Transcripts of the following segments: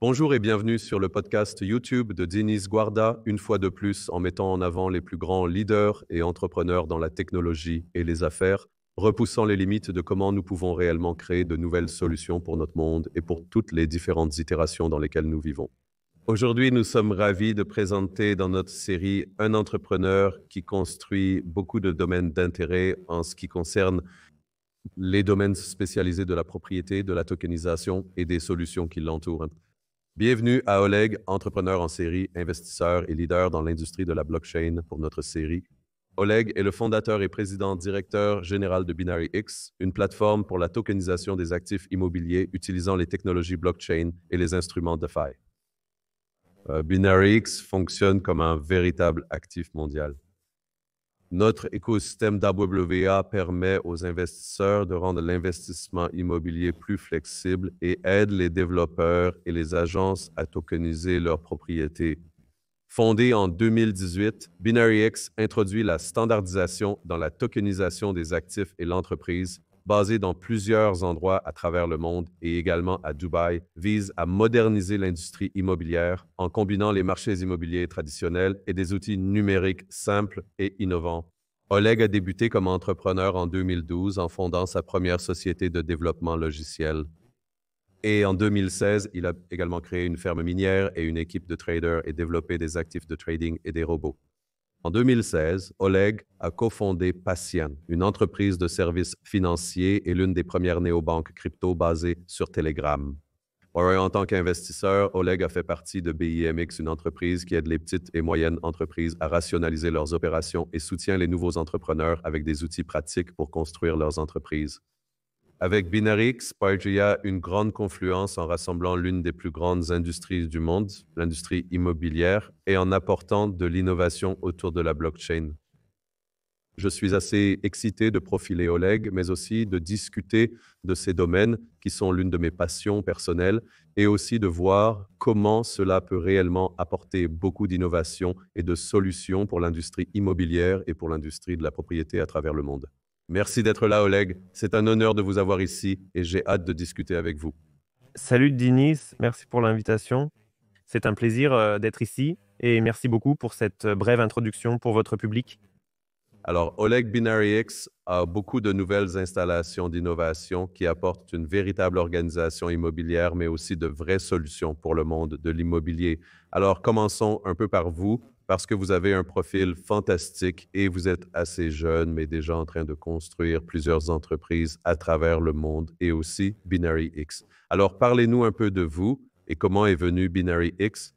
Bonjour et bienvenue sur le podcast YouTube de Dinis Guarda, une fois de plus en mettant en avant les plus grands leaders et entrepreneurs dans la technologie et les affaires, repoussant les limites de comment nous pouvons réellement créer de nouvelles solutions pour notre monde et pour toutes les différentes itérations dans lesquelles nous vivons. Aujourd'hui, nous sommes ravis de présenter dans notre série un entrepreneur qui construit beaucoup de domaines d'intérêt en ce qui concerne les domaines spécialisés de la propriété, de la tokenisation et des solutions qui l'entourent. Bienvenue à Oleg, entrepreneur en série, investisseur et leader dans l'industrie de la blockchain pour notre série. Oleg est le fondateur et président-directeur général de BinaryX, une plateforme pour la tokenisation des actifs immobiliers utilisant les technologies blockchain et les instruments DeFi. BinaryX fonctionne comme un véritable actif mondial. Notre écosystème d'AWA permet aux investisseurs de rendre l'investissement immobilier plus flexible et aide les développeurs et les agences à tokeniser leurs propriétés. Fondé en 2018, BinaryX introduit la standardisation dans la tokenisation des actifs et l'entreprise, basée dans plusieurs endroits à travers le monde et également à Dubaï, vise à moderniser l'industrie immobilière en combinant les marchés immobiliers traditionnels et des outils numériques simples et innovants. Oleg a débuté comme entrepreneur en 2012 en fondant sa première société de développement logiciel. Et en 2016, il a également créé une ferme minière et une équipe de traders et développé des actifs de trading et des robots. En 2016, Oleg a cofondé Patient, une entreprise de services financiers et l'une des premières néobanques crypto basées sur Telegram. En tant qu'investisseur, Oleg a fait partie de BIMX, une entreprise qui aide les petites et moyennes entreprises à rationaliser leurs opérations et soutient les nouveaux entrepreneurs avec des outils pratiques pour construire leurs entreprises. Avec BinaryX, Pargy a une grande confluence en rassemblant l'une des plus grandes industries du monde, l'industrie immobilière, et en apportant de l'innovation autour de la blockchain. Je suis assez excité de profiler Oleg, mais aussi de discuter de ces domaines qui sont l'une de mes passions personnelles et aussi de voir comment cela peut réellement apporter beaucoup d'innovation et de solutions pour l'industrie immobilière et pour l'industrie de la propriété à travers le monde. Merci d'être là, Oleg. C'est un honneur de vous avoir ici et j'ai hâte de discuter avec vous. Salut Dinis, merci pour l'invitation. C'est un plaisir d'être ici et merci beaucoup pour cette brève introduction pour votre public. Alors, Oleg BinaryX a beaucoup de nouvelles installations d'innovation qui apportent une véritable organisation immobilière, mais aussi de vraies solutions pour le monde de l'immobilier. Alors, commençons un peu par vous, parce que vous avez un profil fantastique et vous êtes assez jeune, mais déjà en train de construire plusieurs entreprises à travers le monde et aussi BinaryX. Alors, parlez-nous un peu de vous et comment est venu BinaryX.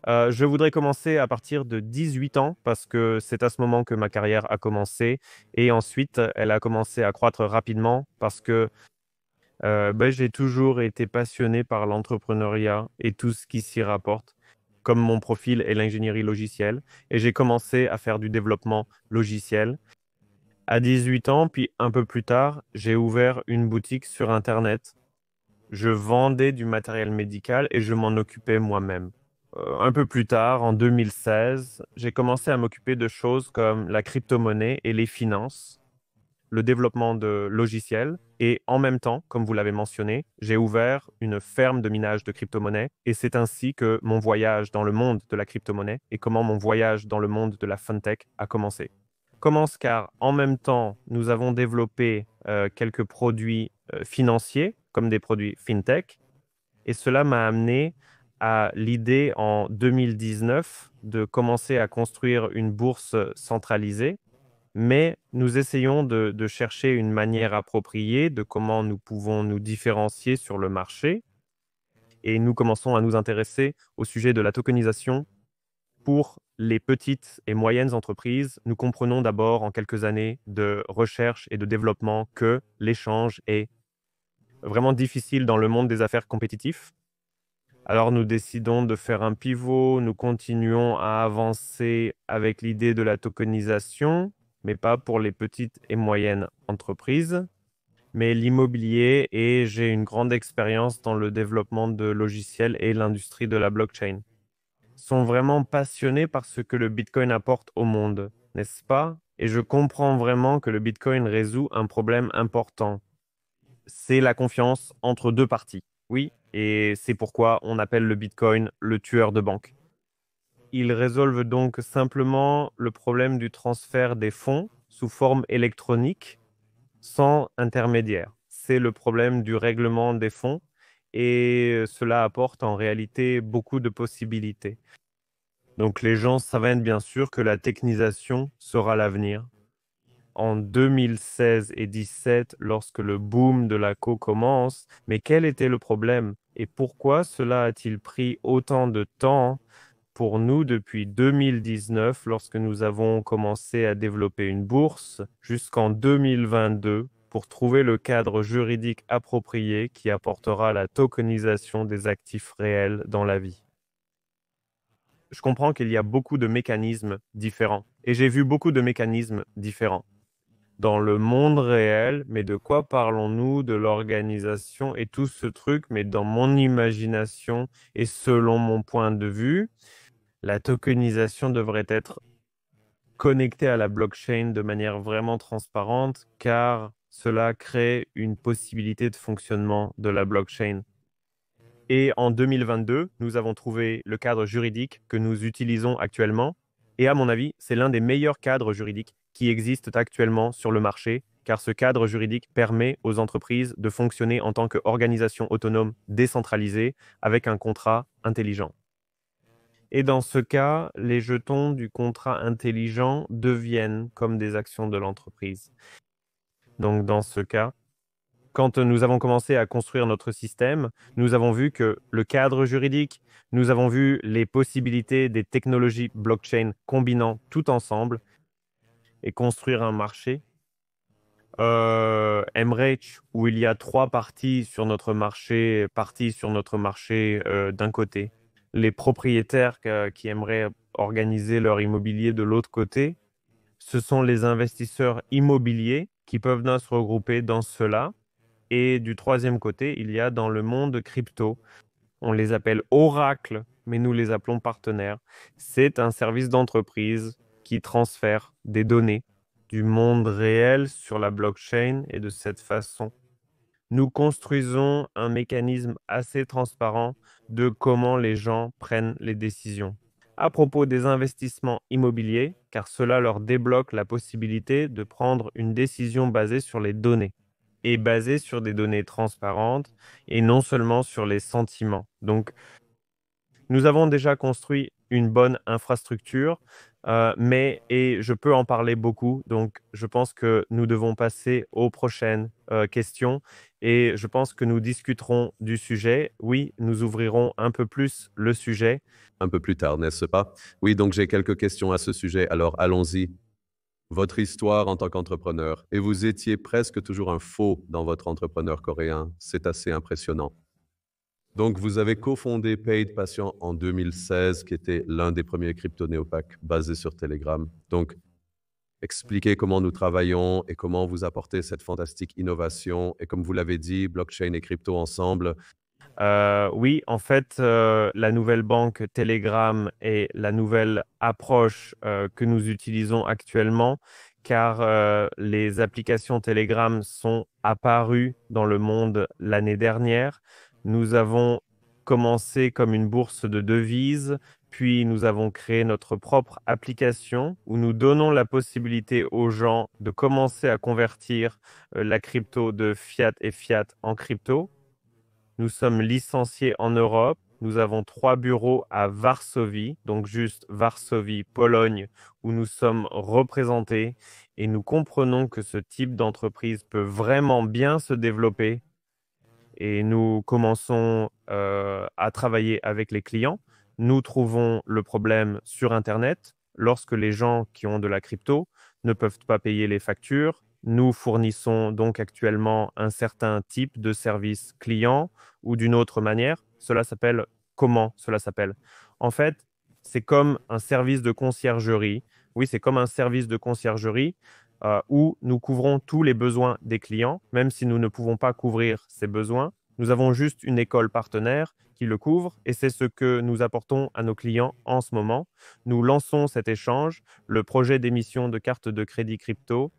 Je voudrais commencer à partir de 18 ans parce que c'est à ce moment que ma carrière a commencé et ensuite elle a commencé à croître rapidement parce que j'ai toujours été passionné par l'entrepreneuriat et tout ce qui s'y rapporte, comme mon profil est l'ingénierie logicielle et j'ai commencé à faire du développement logiciel. À 18 ans, puis un peu plus tard, j'ai ouvert une boutique sur Internet. Je vendais du matériel médical et je m'en occupais moi-même. Un peu plus tard, en 2016, j'ai commencé à m'occuper de choses comme la crypto-monnaie et les finances, le développement de logiciels et en même temps, comme vous l'avez mentionné, j'ai ouvert une ferme de minage de crypto-monnaie et c'est ainsi que mon voyage dans le monde de la crypto-monnaie et comment mon voyage dans le monde de la fintech a commencé. Commence car en même temps, nous avons développé quelques produits financiers comme des produits fintech et cela m'a amené à l'idée en 2019 de commencer à construire une bourse centralisée, mais nous essayons de chercher une manière appropriée de comment nous pouvons nous différencier sur le marché et nous commençons à nous intéresser au sujet de la tokenisation pour les petites et moyennes entreprises. Nous comprenons d'abord en quelques années de recherche et de développement que l'échange est vraiment difficile dans le monde des affaires compétitifs. Alors nous décidons de faire un pivot, nous continuons à avancer avec l'idée de la tokenisation, mais pas pour les petites et moyennes entreprises, mais l'immobilier et j'ai une grande expérience dans le développement de logiciels et l'industrie de la blockchain. Sont vraiment passionnés par ce que le Bitcoin apporte au monde, n'est-ce pas? Et je comprends vraiment que le Bitcoin résout un problème important. C'est la confiance entre deux parties. Oui, et c'est pourquoi on appelle le Bitcoin le tueur de banque. Ils résolvent donc simplement le problème du transfert des fonds sous forme électronique sans intermédiaire. C'est le problème du règlement des fonds et cela apporte en réalité beaucoup de possibilités. Donc les gens savent bien sûr que la technisation sera l'avenir. En 2016 et 2017, lorsque le boom de la co commence, mais quel était le problème et pourquoi cela a-t-il pris autant de temps pour nous depuis 2019, lorsque nous avons commencé à développer une bourse, jusqu'en 2022, pour trouver le cadre juridique approprié qui apportera la tokenisation des actifs réels dans la vie? Je comprends qu'il y a beaucoup de mécanismes différents, et j'ai vu beaucoup de mécanismes différents dans le monde réel, mais de quoi parlons-nous de l'organisation et tout ce truc, mais dans mon imagination et selon mon point de vue, la tokenisation devrait être connectée à la blockchain de manière vraiment transparente, car cela crée une possibilité de fonctionnement de la blockchain. Et en 2022, nous avons trouvé le cadre juridique que nous utilisons actuellement. Et à mon avis, c'est l'un des meilleurs cadres juridiques qui existent actuellement sur le marché, car ce cadre juridique permet aux entreprises de fonctionner en tant qu'organisation autonome décentralisée avec un contrat intelligent. Et dans ce cas, les jetons du contrat intelligent deviennent comme des actions de l'entreprise. Donc dans ce cas, quand nous avons commencé à construire notre système, nous avons vu que le cadre juridique, nous avons vu les possibilités des technologies blockchain combinant tout ensemble et construire un marché. Mreach, où il y a trois parties sur notre marché d'un côté, les propriétaires qui aimeraient organiser leur immobilier de l'autre côté, ce sont les investisseurs immobiliers qui peuvent se regrouper dans cela. Et du troisième côté, il y a dans le monde crypto, on les appelle oracles, mais nous les appelons partenaires. C'est un service d'entreprise qui transfère des données du monde réel sur la blockchain et de cette façon, nous construisons un mécanisme assez transparent de comment les gens prennent les décisions. À propos des investissements immobiliers, car cela leur débloque la possibilité de prendre une décision basée sur les données et basée sur des données transparentes et non seulement sur les sentiments. Donc, nous avons déjà construit une bonne infrastructure, et je peux en parler beaucoup. Donc, je pense que nous devons passer aux prochaines questions et je pense que nous discuterons du sujet. Oui, nous ouvrirons un peu plus le sujet. Un peu plus tard, n'est-ce pas? Oui, donc j'ai quelques questions à ce sujet. Alors, allons-y. Votre histoire en tant qu'entrepreneur, et vous étiez presque toujours un faux dans votre entrepreneur coréen. C'est assez impressionnant. Donc, vous avez cofondé Paid Patient en 2016, qui était l'un des premiers crypto-néopaques basés sur Telegram. Donc, expliquez comment nous travaillons et comment vous apportez cette fantastique innovation. Et comme vous l'avez dit, blockchain et crypto ensemble. Oui, en fait, la nouvelle banque Telegram est la nouvelle approche que nous utilisons actuellement, car les applications Telegram sont apparues dans le monde l'année dernière. Nous avons commencé comme une bourse de devises, puis nous avons créé notre propre application où nous donnons la possibilité aux gens de commencer à convertir la crypto de fiat et fiat en crypto. Nous sommes licenciés en Europe. Nous avons 3 bureaux à Varsovie, donc juste Varsovie, Pologne, où nous sommes représentés et nous comprenons que ce type d'entreprise peut vraiment bien se développer et nous commençons à travailler avec les clients. Nous trouvons le problème sur Internet lorsque les gens qui ont de la crypto ne peuvent pas payer les factures. Nous fournissons donc actuellement un certain type de service client ou d'une autre manière. Cela s'appelle comment cela s'appelle? En fait, c'est comme un service de conciergerie. Oui, c'est comme un service de conciergerie où nous couvrons tous les besoins des clients, même si nous ne pouvons pas couvrir ces besoins. Nous avons juste une école partenaire qui le couvre et c'est ce que nous apportons à nos clients en ce moment. Nous lançons cet échange, le projet d'émission de carte de crédit crypto,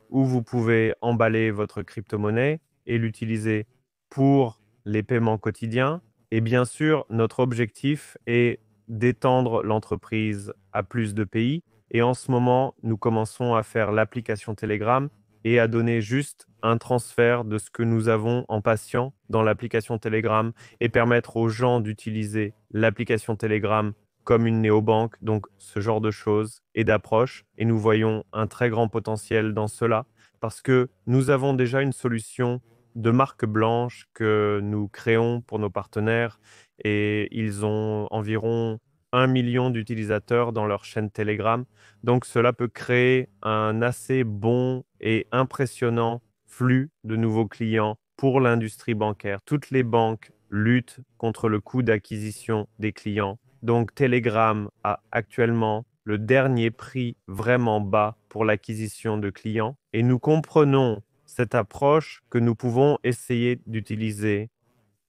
où vous pouvez emballer votre crypto-monnaie et l'utiliser pour les paiements quotidiens. Et bien sûr, notre objectif est d'étendre l'entreprise à plus de pays. Et en ce moment, nous commençons à faire l'application Telegram et à donner juste un transfert de ce que nous avons en patient dans l'application Telegram et permettre aux gens d'utiliser l'application Telegram comme une néobanque, donc ce genre de choses et d'approches. Et nous voyons un très grand potentiel dans cela parce que nous avons déjà une solution de marque blanche que nous créons pour nos partenaires et ils ont environ 1 million d'utilisateurs dans leur chaîne Telegram. Donc cela peut créer un assez bon et impressionnant flux de nouveaux clients pour l'industrie bancaire. Toutes les banques luttent contre le coût d'acquisition des clients. Donc Telegram a actuellement le dernier prix vraiment bas pour l'acquisition de clients et nous comprenons cette approche que nous pouvons essayer d'utiliser.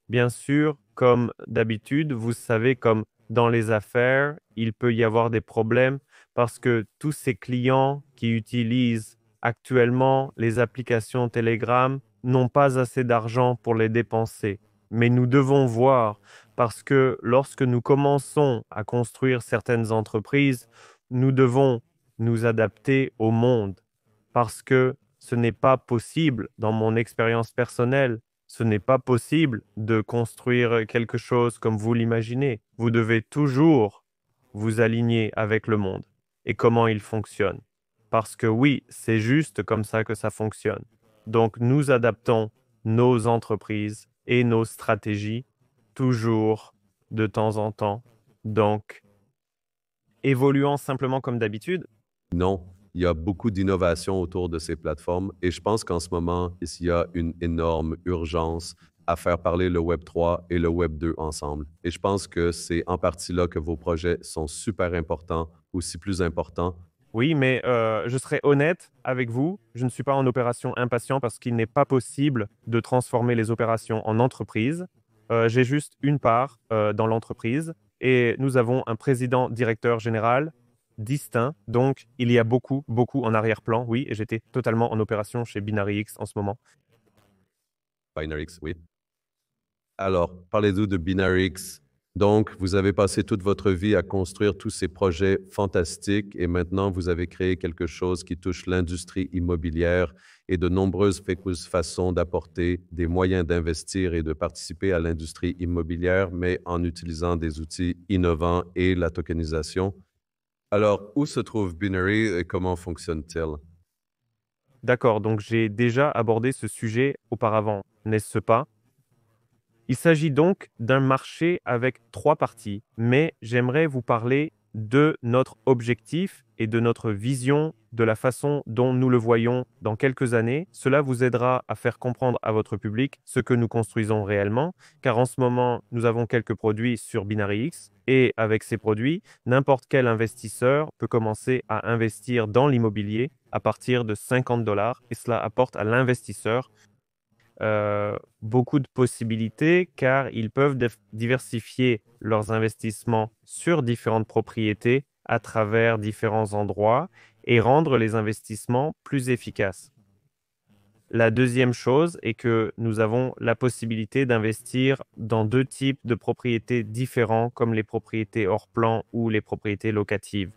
Bien sûr, comme d'habitude, vous savez, comme dans les affaires, il peut y avoir des problèmes parce que tous ces clients qui utilisent actuellement les applications Telegram n'ont pas assez d'argent pour les dépenser. Mais nous devons voir parce que lorsque nous commençons à construire certaines entreprises, nous devons nous adapter au monde parce que ce n'est pas possible, dans mon expérience personnelle, ce n'est pas possible de construire quelque chose comme vous l'imaginez. Vous devez toujours vous aligner avec le monde et comment il fonctionne. Parce que oui, c'est juste comme ça que ça fonctionne. Donc nous adaptons nos entreprises et nos stratégies toujours de temps en temps. Donc, évoluant simplement comme d'habitude. Non, il y a beaucoup d'innovation autour de ces plateformes et je pense qu'en ce moment, il y a une énorme urgence à faire parler le Web 3 et le Web 2 ensemble. Et je pense que c'est en partie là que vos projets sont super importants, aussi plus importants. Oui, mais je serai honnête avec vous, je ne suis pas en opération impatient parce qu'il n'est pas possible de transformer les opérations en entreprise. J'ai juste une part dans l'entreprise et nous avons un président directeur général distinct. Donc, il y a beaucoup, beaucoup en arrière-plan, oui, et j'étais totalement en opération chez Binary X en ce moment. BinaryX, oui. Alors, parlez-nous de BinaryX. Donc, vous avez passé toute votre vie à construire tous ces projets fantastiques et maintenant vous avez créé quelque chose qui touche l'industrie immobilière et de nombreuses façons d'apporter des moyens d'investir et de participer à l'industrie immobilière, mais en utilisant des outils innovants et la tokenisation. Alors, où se trouve Binary et comment fonctionne-t-il? D'accord, donc j'ai déjà abordé ce sujet auparavant, n'est-ce pas? Il s'agit donc d'un marché avec 3 parties, mais j'aimerais vous parler de notre objectif et de notre vision, de la façon dont nous le voyons dans quelques années. Cela vous aidera à faire comprendre à votre public ce que nous construisons réellement, car en ce moment, nous avons quelques produits sur Binary X et avec ces produits, n'importe quel investisseur peut commencer à investir dans l'immobilier à partir de 50 dollars et cela apporte à l'investisseur beaucoup de possibilités car ils peuvent diversifier leurs investissements sur différentes propriétés à travers différents endroits et rendre les investissements plus efficaces. La deuxième chose est que nous avons la possibilité d'investir dans 2 types de propriétés différents comme les propriétés hors plan ou les propriétés locatives.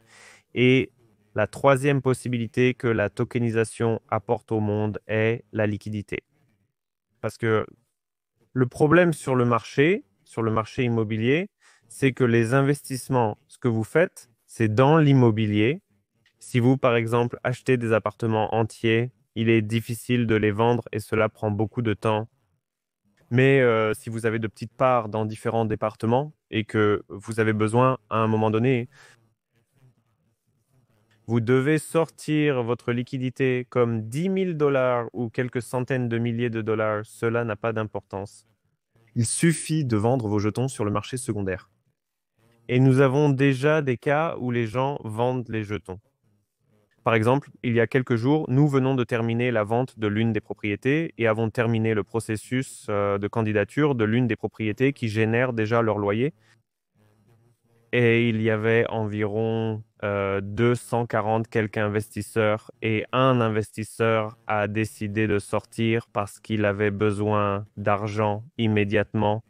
Et la troisième possibilité que la tokenisation apporte au monde est la liquidité. Parce que le problème sur le marché immobilier, c'est que les investissements, ce que vous faites, c'est dans l'immobilier. Si vous, par exemple, achetez des appartements entiers, il est difficile de les vendre et cela prend beaucoup de temps. Mais si vous avez de petites parts dans différents départements et que vous avez besoin à un moment donné, vous devez sortir votre liquidité comme 10 000 dollars ou quelques centaines de milliers de dollars, cela n'a pas d'importance. Il suffit de vendre vos jetons sur le marché secondaire. Et nous avons déjà des cas où les gens vendent les jetons. Par exemple, il y a quelques jours, nous venons de terminer la vente de l'une des propriétés et avons terminé le processus de candidature de l'une des propriétés qui génèrent déjà leur loyer. et il y avait environ 240 quelques investisseurs et un investisseur a décidé de sortir parce qu'il avait besoin d'argent immédiatement.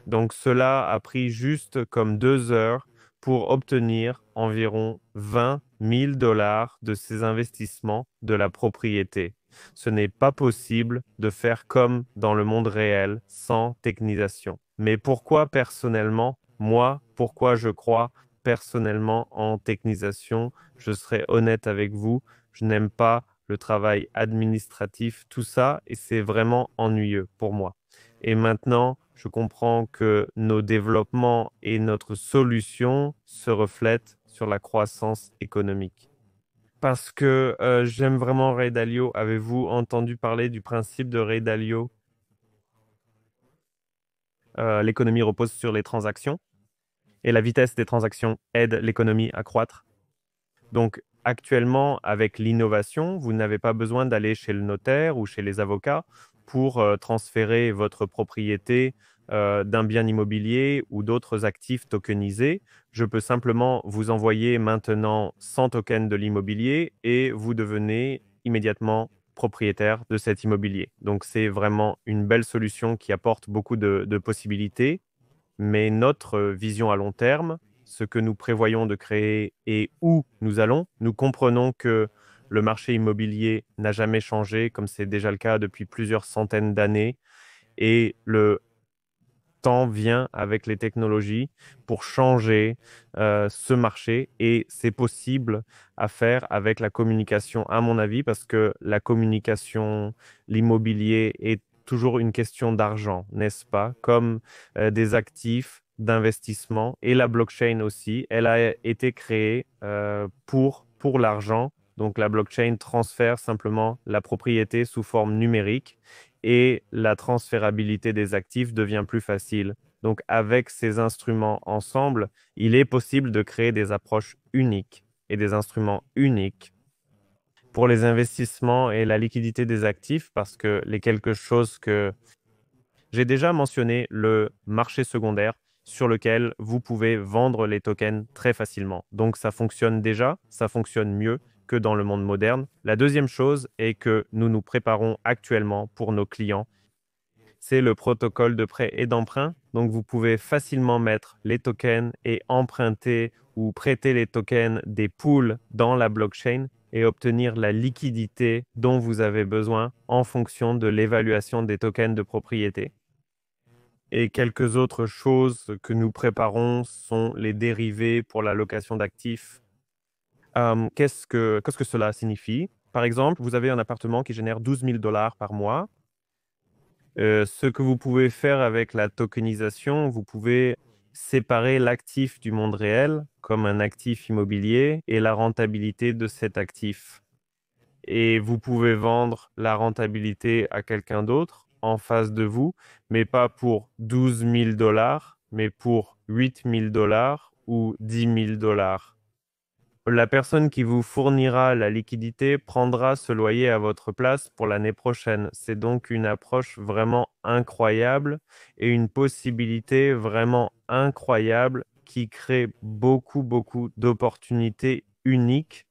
Donc cela a pris juste comme 2 heures pour obtenir environ 20 000 dollars de ces investissements de la propriété. Ce n'est pas possible de faire comme dans le monde réel sans technisation. Mais pourquoi personnellement, moi, pourquoi je crois personnellement en technisation? Je serai honnête avec vous, je n'aime pas le travail administratif, tout ça, et c'est vraiment ennuyeux pour moi. Et maintenant, je comprends que nos développements et notre solution se reflètent sur la croissance économique. Parce que j'aime vraiment Ray Dalio. Avez-vous entendu parler du principe de Ray Dalio? L'économie repose sur les transactions et la vitesse des transactions aide l'économie à croître. Donc, actuellement, avec l'innovation, vous n'avez pas besoin d'aller chez le notaire ou chez les avocats pour transférer votre propriété d'un bien immobilier ou d'autres actifs tokenisés. Je peux simplement vous envoyer maintenant 100 tokens de l'immobilier et vous devenez immédiatement propriétaire de cet immobilier. Donc, c'est vraiment une belle solution qui apporte beaucoup de possibilités, mais notre vision à long terme, ce que nous prévoyons de créer et où nous allons, nous comprenons que le marché immobilier n'a jamais changé, comme c'est déjà le cas depuis plusieurs centaines d'années, et le temps vient avec les technologies pour changer ce marché, et c'est possible à faire avec la communication, à mon avis, parce que la communication, l'immobilier est toujours une question d'argent, n'est-ce pas? Comme des actifs d'investissement et la blockchain aussi, elle a été créée pour l'argent. Donc la blockchain transfère simplement la propriété sous forme numérique et la transférabilité des actifs devient plus facile. Donc avec ces instruments ensemble, il est possible de créer des approches uniques et des instruments uniques pour les investissements et la liquidité des actifs, parce que les quelque chose que j'ai déjà mentionné, le marché secondaire sur lequel vous pouvez vendre les tokens très facilement. Donc ça fonctionne déjà, ça fonctionne mieux que dans le monde moderne. La deuxième chose est que nous nous préparons actuellement pour nos clients. C'est le protocole de prêt et d'emprunt. Donc vous pouvez facilement mettre les tokens et emprunter ou prêter les tokens des pools dans la blockchain et obtenir la liquidité dont vous avez besoin en fonction de l'évaluation des tokens de propriété. Et quelques autres choses que nous préparons sont les dérivés pour la location d'actifs. Qu'est-ce que cela signifie? Par exemple, vous avez un appartement qui génère 12 000 dollars par mois. Ce que vous pouvez faire avec la tokenisation, vous pouvez séparer l'actif du monde réel comme un actif immobilier et la rentabilité de cet actif. Et vous pouvez vendre la rentabilité à quelqu'un d'autre en face de vous, mais pas pour 12 000 dollars, mais pour 8 000 dollars ou 10 000 dollars. La personne qui vous fournira la liquidité prendra ce loyer à votre place pour l'année prochaine. C'est donc une approche vraiment incroyable et une possibilité vraiment incroyable qui crée beaucoup, beaucoup d'opportunités uniques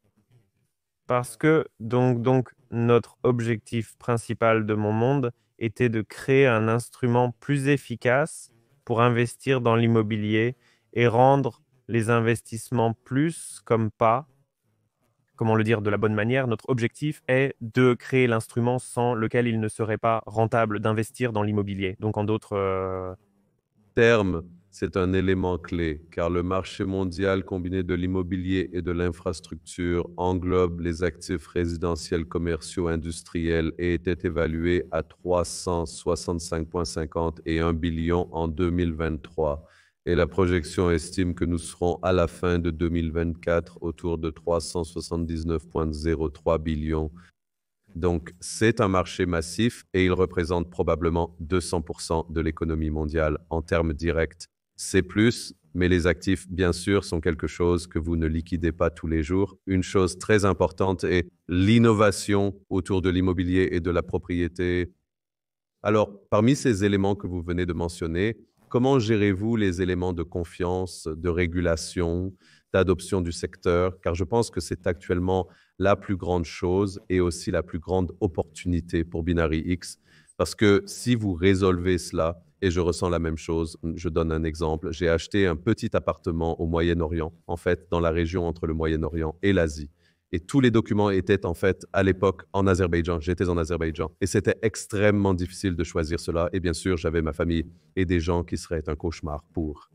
parce que donc notre objectif principal de mon monde était de créer un instrument plus efficace pour investir dans l'immobilier et rendre les investissements plus comme pas, comment le dire de la bonne manière, notre objectif est de créer l'instrument sans lequel il ne serait pas rentable d'investir dans l'immobilier. Donc en d'autres Terme, c'est un élément clé, car le marché mondial combiné de l'immobilier et de l'infrastructure englobe les actifs résidentiels, commerciaux, industriels et était évalué à 365,50 et 1 billion en 2023. Et la projection estime que nous serons à la fin de 2024 autour de 379,03 billions. Donc, c'est un marché massif et il représente probablement 200% de l'économie mondiale en termes directs. C'est plus, mais les actifs, bien sûr, sont quelque chose que vous ne liquidez pas tous les jours. Une chose très importante est l'innovation autour de l'immobilier et de la propriété. Alors, parmi ces éléments que vous venez de mentionner, Comment gérez-vous les éléments de confiance, de régulation, d'adoption du secteur? Car je pense que c'est actuellement la plus grande chose et aussi la plus grande opportunité pour Binary X. Parce que si vous résolvez cela, et je ressens la même chose, je donne un exemple, j'ai acheté un petit appartement au Moyen-Orient, en fait, dans la région entre le Moyen-Orient et l'Asie. Et tous les documents étaient en fait à l'époque en Azerbaïdjan. J'étais en Azerbaïdjan. Et c'était extrêmement difficile de choisir cela. Et bien sûr, j'avais ma famille et des gens qui seraient un cauchemar pour.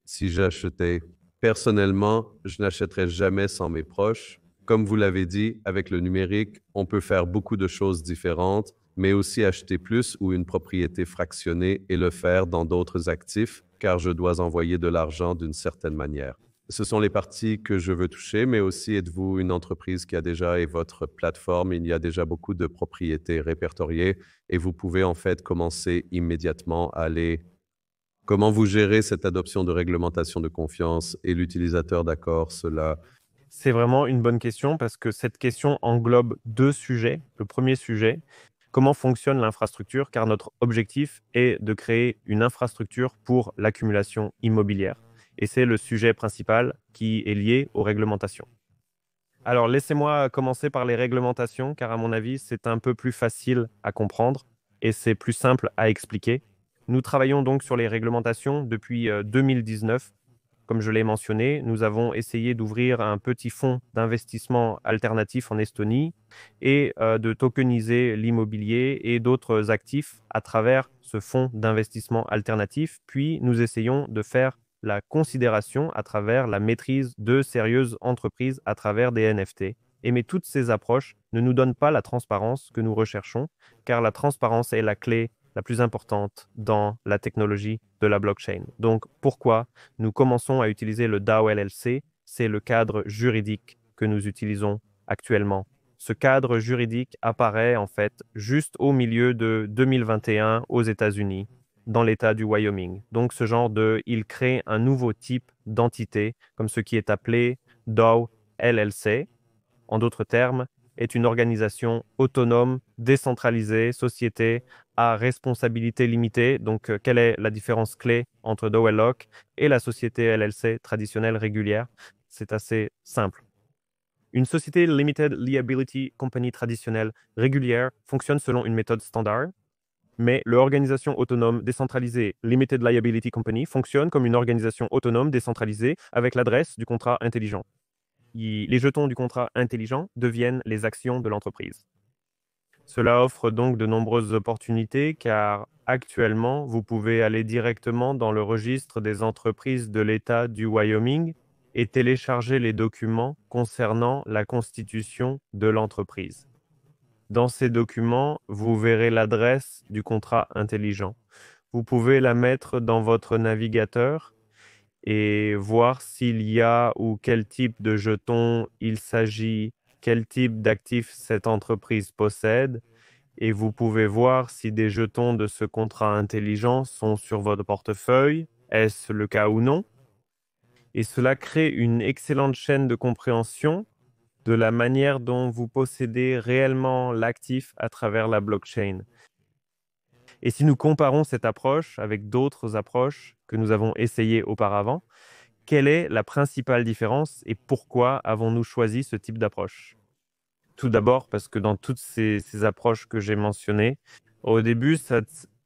Si j'achetais personnellement, je n'achèterais jamais sans mes proches. Comme vous l'avez dit, avec le numérique, on peut faire beaucoup de choses différentes, mais aussi acheter plus ou une propriété fractionnée et le faire dans d'autres actifs, car je dois envoyer de l'argent d'une certaine manière. Ce sont les parties que je veux toucher, mais aussi êtes-vous une entreprise qui a déjà et votre plateforme, il y a déjà beaucoup de propriétés répertoriées et vous pouvez en fait commencer immédiatement à aller. Comment vous gérez cette adoption de réglementation de confiance et l'utilisateur d'accord, cela? C'est vraiment une bonne question parce que cette question englobe deux sujets. Le premier sujet, comment fonctionne l'infrastructure, car notre objectif est de créer une infrastructure pour l'accumulation immobilière. Et c'est le sujet principal qui est lié aux réglementations. Alors, laissez-moi commencer par les réglementations, car à mon avis, c'est un peu plus facile à comprendre et c'est plus simple à expliquer. Nous travaillons donc sur les réglementations depuis 2019. Comme je l'ai mentionné, nous avons essayé d'ouvrir un petit fonds d'investissement alternatif en Estonie et de tokeniser l'immobilier et d'autres actifs à travers ce fonds d'investissement alternatif. Puis, nous essayons de faire la considération à travers la maîtrise de sérieuses entreprises à travers des NFT. Mais toutes ces approches ne nous donnent pas la transparence que nous recherchons, car la transparence est la clé la plus importante dans la technologie de la blockchain. Donc, pourquoi nous commençons à utiliser le DAO LLC? C'est le cadre juridique que nous utilisons actuellement. Ce cadre juridique apparaît en fait juste au milieu de 2021 aux États-Unis, dans l'État du Wyoming. Donc, il crée un nouveau type d'entité, comme ce qui est appelé DAO LLC. En d'autres termes, est une organisation autonome, décentralisée, société à responsabilité limitée. Donc, quelle est la différence clé entre DAO LLOC et la société LLC traditionnelle régulière? C'est assez simple. Une société Limited Liability Company traditionnelle régulière fonctionne selon une méthode standard, mais l'organisation autonome décentralisée Limited Liability Company fonctionne comme une organisation autonome décentralisée avec l'adresse du contrat intelligent. Les jetons du contrat intelligent deviennent les actions de l'entreprise. Cela offre donc de nombreuses opportunités car actuellement, vous pouvez aller directement dans le registre des entreprises de l'État du Wyoming et télécharger les documents concernant la constitution de l'entreprise. Dans ces documents, vous verrez l'adresse du contrat intelligent. Vous pouvez la mettre dans votre navigateur et voir s'il y a ou quel type de jeton il s'agit, quel type d'actifs cette entreprise possède, et vous pouvez voir si des jetons de ce contrat intelligent sont sur votre portefeuille, est-ce le cas ou non, et cela crée une excellente chaîne de compréhension de la manière dont vous possédez réellement l'actif à travers la blockchain. Et si nous comparons cette approche avec d'autres approches que nous avons essayées auparavant, quelle est la principale différence et pourquoi avons-nous choisi ce type d'approche? Tout d'abord, parce que dans toutes ces approches que j'ai mentionnées, au début,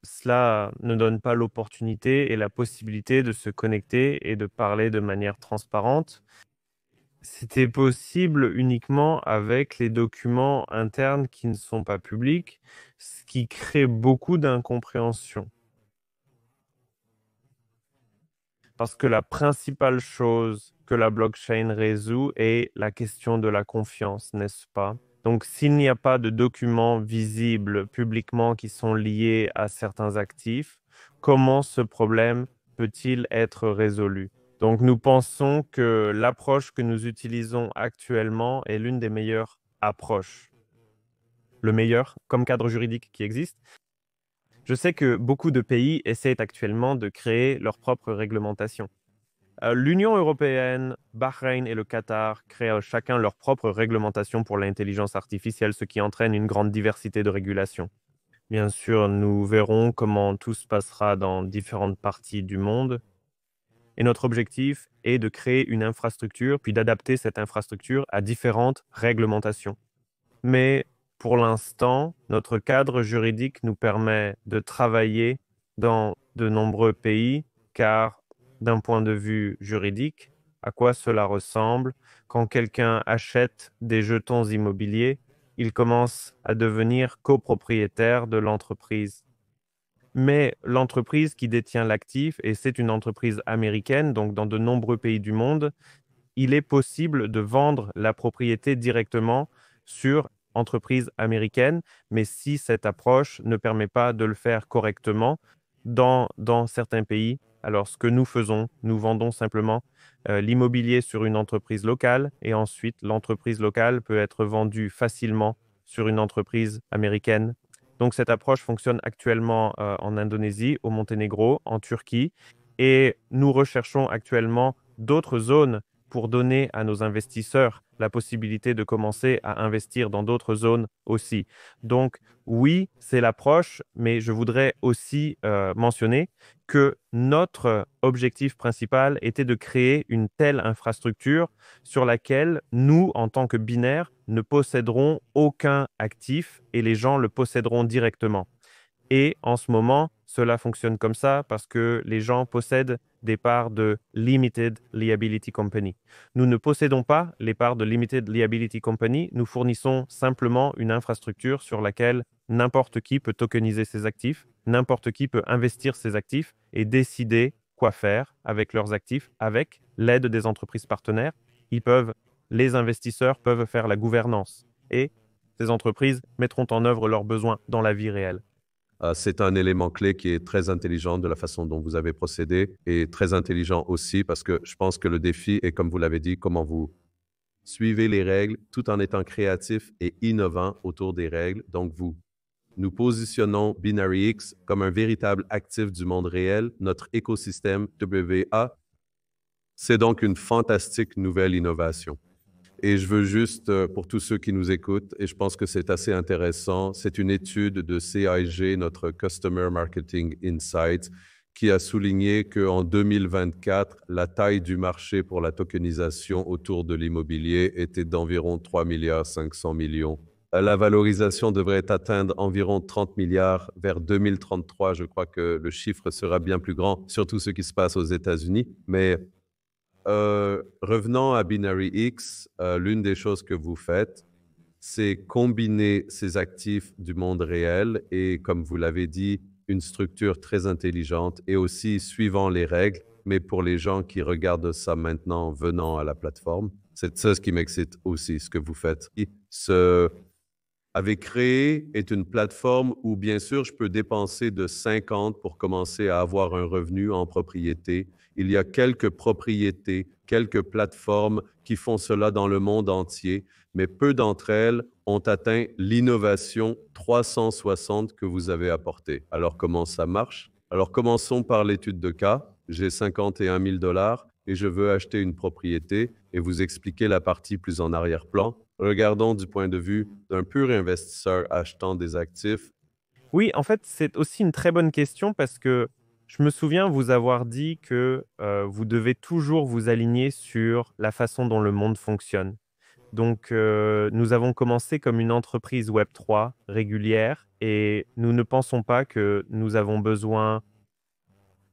cela ne donne pas l'opportunité et la possibilité de se connecter et de parler de manière transparente. C'était possible uniquement avec les documents internes qui ne sont pas publics, ce qui crée beaucoup d'incompréhension. Parce que la principale chose que la blockchain résout est la question de la confiance, n'est-ce pas? Donc, s'il n'y a pas de documents visibles publiquement qui sont liés à certains actifs, comment ce problème peut-il être résolu? Donc, nous pensons que l'approche que nous utilisons actuellement est l'une des meilleures approches. Le meilleur comme cadre juridique qui existe. Je sais que beaucoup de pays essaient actuellement de créer leur propre réglementation. L'Union européenne, Bahreïn et le Qatar créent chacun leur propre réglementation pour l'intelligence artificielle, ce qui entraîne une grande diversité de régulations. Bien sûr, nous verrons comment tout se passera dans différentes parties du monde. Et notre objectif est de créer une infrastructure, puis d'adapter cette infrastructure à différentes réglementations. Mais pour l'instant, notre cadre juridique nous permet de travailler dans de nombreux pays, car d'un point de vue juridique, à quoi cela ressemble? Quand quelqu'un achète des jetons immobiliers, il commence à devenir copropriétaire de l'entreprise. Mais l'entreprise qui détient l'actif, et c'est une entreprise américaine, donc dans de nombreux pays du monde, il est possible de vendre la propriété directement sur entreprise américaine, mais si cette approche ne permet pas de le faire correctement dans certains pays, alors ce que nous faisons, nous vendons simplement l'immobilier sur une entreprise locale et ensuite l'entreprise locale peut être vendue facilement sur une entreprise américaine. Donc cette approche fonctionne actuellement en Indonésie, au Monténégro, en Turquie et nous recherchons actuellement d'autres zones pour donner à nos investisseurs la possibilité de commencer à investir dans d'autres zones aussi. Donc oui, c'est l'approche, mais je voudrais aussi mentionner que notre objectif principal était de créer une telle infrastructure sur laquelle nous, en tant que binaires, ne posséderons aucun actif et les gens le posséderont directement. Et en ce moment, cela fonctionne comme ça parce que les gens possèdent des parts de Limited Liability Company. Nous ne possédons pas les parts de Limited Liability Company, nous fournissons simplement une infrastructure sur laquelle n'importe qui peut tokeniser ses actifs, n'importe qui peut investir ses actifs et décider quoi faire avec leurs actifs avec l'aide des entreprises partenaires. Les investisseurs peuvent faire la gouvernance et ces entreprises mettront en œuvre leurs besoins dans la vie réelle. C'est un élément clé qui est très intelligent de la façon dont vous avez procédé et très intelligent aussi parce que je pense que le défi est, comme vous l'avez dit, comment vous suivez les règles tout en étant créatif et innovant autour des règles. Donc, nous positionnons Binary X comme un véritable actif du monde réel. Notre écosystème WA, c'est donc une fantastique nouvelle innovation. Et je veux juste, pour tous ceux qui nous écoutent, et je pense que c'est assez intéressant, c'est une étude de CIG, notre Customer Marketing Insights, qui a souligné qu'en 2024, la taille du marché pour la tokenisation autour de l'immobilier était d'environ 3,5 milliards. La valorisation devrait atteindre environ 30 milliards vers 2033. Je crois que le chiffre sera bien plus grand, surtout ce qui se passe aux États-Unis. Mais revenons à Binary X, l'une des choses que vous faites, c'est combiner ces actifs du monde réel et, comme vous l'avez dit, une structure très intelligente et aussi suivant les règles, mais pour les gens qui regardent ça maintenant venant à la plateforme, c'est ça ce qui m'excite aussi, ce que vous faites. Ce avait créé est une plateforme où, bien sûr, je peux dépenser de 50 pour commencer à avoir un revenu en propriété. Il y a quelques propriétés, quelques plateformes qui font cela dans le monde entier, mais peu d'entre elles ont atteint l'innovation 360 que vous avez apportée. Alors, comment ça marche? Alors, commençons par l'étude de cas. J'ai 51 000 et je veux acheter une propriété et vous expliquer la partie plus en arrière-plan. Regardons du point de vue d'un pur investisseur achetant des actifs. Oui, en fait, c'est aussi une très bonne question parce que je me souviens vous avoir dit que vous devez toujours vous aligner sur la façon dont le monde fonctionne. Donc, nous avons commencé comme une entreprise Web3 régulière et nous ne pensons pas que nous avons besoin,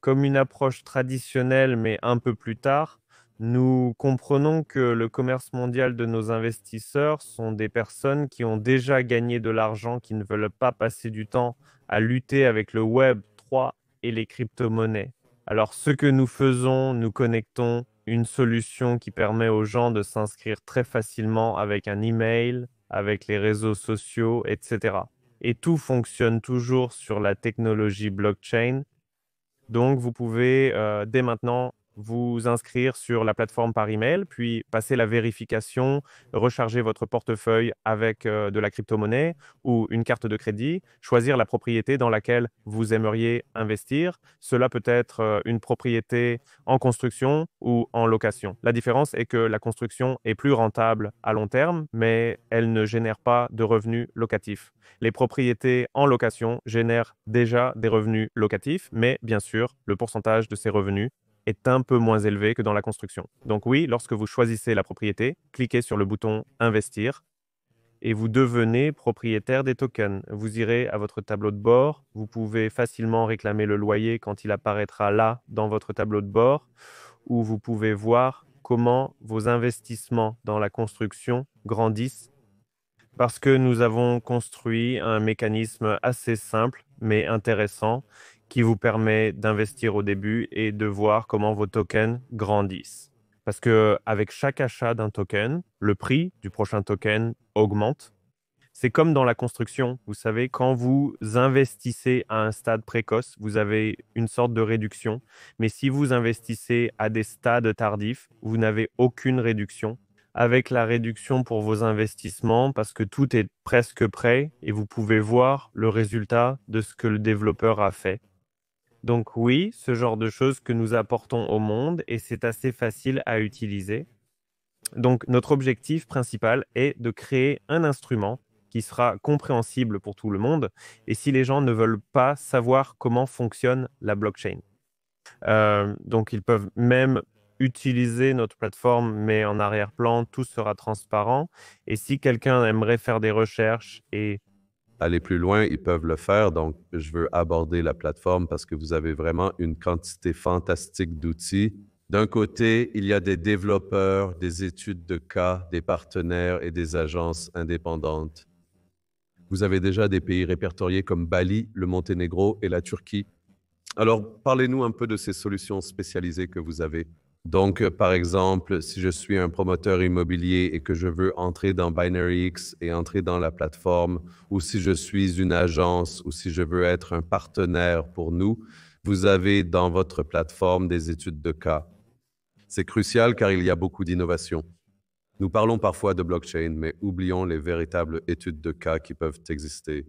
comme une approche traditionnelle, mais un peu plus tard, nous comprenons que le commerce mondial de nos investisseurs sont des personnes qui ont déjà gagné de l'argent, qui ne veulent pas passer du temps à lutter avec le Web 3 et les crypto-monnaies. Alors, ce que nous faisons, nous connectons une solution qui permet aux gens de s'inscrire très facilement avec un email, avec les réseaux sociaux, etc. Et tout fonctionne toujours sur la technologie blockchain. Donc, vous pouvez dès maintenant vous inscrire sur la plateforme par email, puis passer la vérification, recharger votre portefeuille avec de la crypto-monnaie ou une carte de crédit, choisir la propriété dans laquelle vous aimeriez investir. Cela peut être une propriété en construction ou en location. La différence est que la construction est plus rentable à long terme, mais elle ne génère pas de revenus locatifs. Les propriétés en location génèrent déjà des revenus locatifs, mais bien sûr, le pourcentage de ces revenus est un peu moins élevé que dans la construction. Donc oui, lorsque vous choisissez la propriété, cliquez sur le bouton Investir et vous devenez propriétaire des tokens. Vous irez à votre tableau de bord, vous pouvez facilement réclamer le loyer quand il apparaîtra là dans votre tableau de bord, ou vous pouvez voir comment vos investissements dans la construction grandissent parce que nous avons construit un mécanisme assez simple mais intéressant qui vous permet d'investir au début et de voir comment vos tokens grandissent. Parce que avec chaque achat d'un token, le prix du prochain token augmente. C'est comme dans la construction. Vous savez, quand vous investissez à un stade précoce, vous avez une sorte de réduction. Mais si vous investissez à des stades tardifs, vous n'avez aucune réduction. Avec la réduction pour vos investissements, parce que tout est presque prêt et vous pouvez voir le résultat de ce que le développeur a fait. Donc oui, ce genre de choses que nous apportons au monde et c'est assez facile à utiliser. Donc notre objectif principal est de créer un instrument qui sera compréhensible pour tout le monde et si les gens ne veulent pas savoir comment fonctionne la blockchain. Donc ils peuvent même utiliser notre plateforme, mais en arrière-plan, tout sera transparent. Et si quelqu'un aimerait faire des recherches et Aller plus loin, ils peuvent le faire. Donc, je veux aborder la plateforme parce que vous avez vraiment une quantité fantastique d'outils. D'un côté, il y a des développeurs, des études de cas, des partenaires et des agences indépendantes. Vous avez déjà des pays répertoriés comme Bali, le Monténégro et la Turquie. Alors, parlez-nous un peu de ces solutions spécialisées que vous avez. Donc, par exemple, si je suis un promoteur immobilier et que je veux entrer dans BinaryX et entrer dans la plateforme, ou si je suis une agence, ou si je veux être un partenaire pour nous, vous avez dans votre plateforme des études de cas. C'est crucial car il y a beaucoup d'innovations. Nous parlons parfois de blockchain, mais oublions les véritables études de cas qui peuvent exister.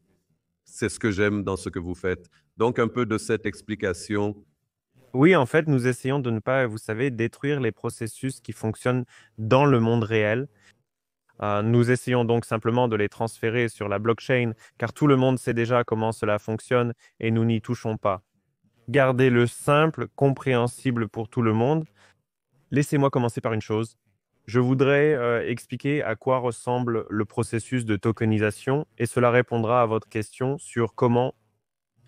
C'est ce que j'aime dans ce que vous faites. Donc, un peu de cette explication. oui, en fait, nous essayons de ne pas, vous savez, détruire les processus qui fonctionnent dans le monde réel. Nous essayons donc simplement de les transférer sur la blockchain, car tout le monde sait déjà comment cela fonctionne et nous n'y touchons pas. Gardez-le simple, compréhensible pour tout le monde. Laissez-moi commencer par une chose. Je voudrais expliquer à quoi ressemble le processus de tokenisation et cela répondra à votre question sur comment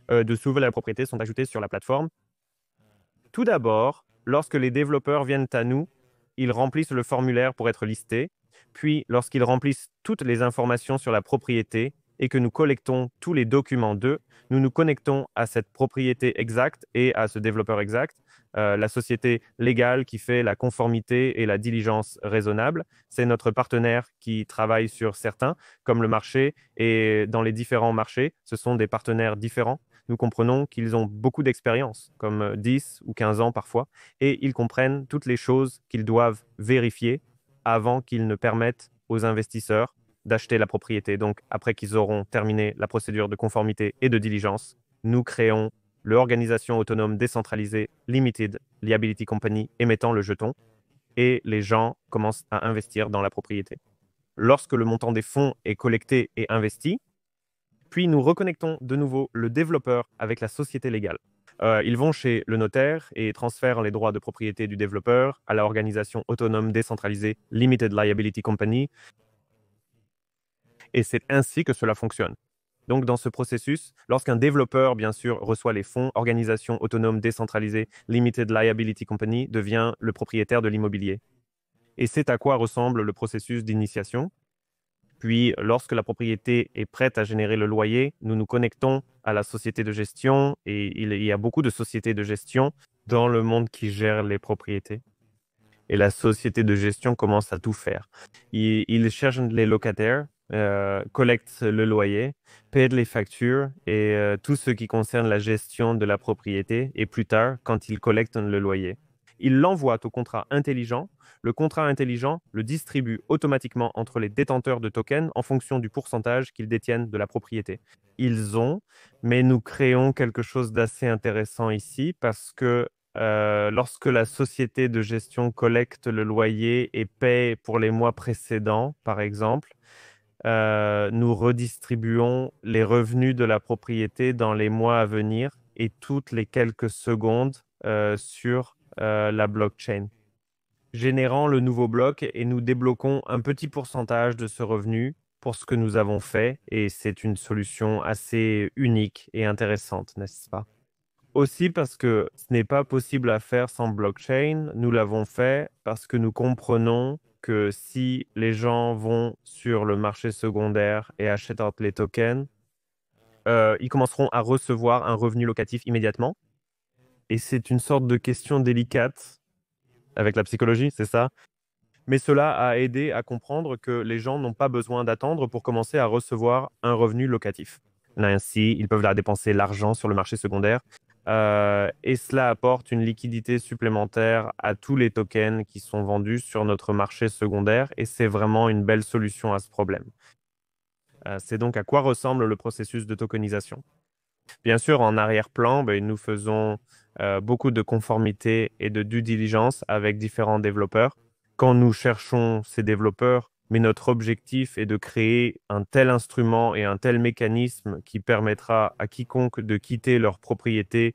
de nouvelles propriétés sont ajoutées sur la plateforme. Tout d'abord, lorsque les développeurs viennent à nous, ils remplissent le formulaire pour être listés. Puis, lorsqu'ils remplissent toutes les informations sur la propriété et que nous collectons tous les documents d'eux, nous nous connectons à cette propriété exacte et à ce développeur exact, la société légale qui fait la conformité et la diligence raisonnable. C'est notre partenaire qui travaille sur certains, comme le marché, et dans les différents marchés, ce sont des partenaires différents. Nous comprenons qu'ils ont beaucoup d'expérience, comme 10 ou 15 ans parfois, et ils comprennent toutes les choses qu'ils doivent vérifier avant qu'ils ne permettent aux investisseurs d'acheter la propriété. Donc, après qu'ils auront terminé la procédure de conformité et de diligence, nous créons l'organisation autonome décentralisée Limited Liability Company émettant le jeton et les gens commencent à investir dans la propriété. Lorsque le montant des fonds est collecté et investi, puis nous reconnectons de nouveau le développeur avec la société légale. Ils vont chez le notaire et transfèrent les droits de propriété du développeur à l'organisation autonome décentralisée Limited Liability Company. Et c'est ainsi que cela fonctionne. Donc, dans ce processus, lorsqu'un développeur, bien sûr, reçoit les fonds, organisation autonome décentralisée Limited Liability Company devient le propriétaire de l'immobilier. Et c'est à quoi ressemble le processus d'initiation. Puis, lorsque la propriété est prête à générer le loyer, nous nous connectons à la société de gestion et il y a beaucoup de sociétés de gestion dans le monde qui gèrent les propriétés. Et la société de gestion commence à tout faire. Ils cherchent les locataires, collectent le loyer, paient les factures et tout ce qui concerne la gestion de la propriété et plus tard, quand ils collectent le loyer. Ils l'envoient au contrat intelligent. Le contrat intelligent le distribue automatiquement entre les détenteurs de tokens en fonction du pourcentage qu'ils détiennent de la propriété. Ils ont, mais nous créons quelque chose d'assez intéressant ici parce que lorsque la société de gestion collecte le loyer et paie pour les mois précédents, par exemple, nous redistribuons les revenus de la propriété dans les mois à venir et toutes les quelques secondes sur la blockchain, générant le nouveau bloc et nous débloquons un petit pourcentage de ce revenu pour ce que nous avons fait et c'est une solution assez unique et intéressante, n'est-ce pas? Aussi parce que ce n'est pas possible à faire sans blockchain. Nous l'avons fait parce que nous comprenons que si les gens vont sur le marché secondaire et achètent les tokens, ils commenceront à recevoir un revenu locatif immédiatement. Et c'est une sorte de question délicate avec la psychologie, c'est ça? Mais cela a aidé à comprendre que les gens n'ont pas besoin d'attendre pour commencer à recevoir un revenu locatif. Ainsi, ils peuvent dépenser l'argent sur le marché secondaire et cela apporte une liquidité supplémentaire à tous les tokens qui sont vendus sur notre marché secondaire et c'est vraiment une belle solution à ce problème. C'est donc à quoi ressemble le processus de tokenisation. Bien sûr, en arrière-plan, nous faisons beaucoup de conformité et de due diligence avec différents développeurs. Quand nous cherchons ces développeurs, mais notre objectif est de créer un tel instrument et un tel mécanisme qui permettra à quiconque de quitter leur propriété.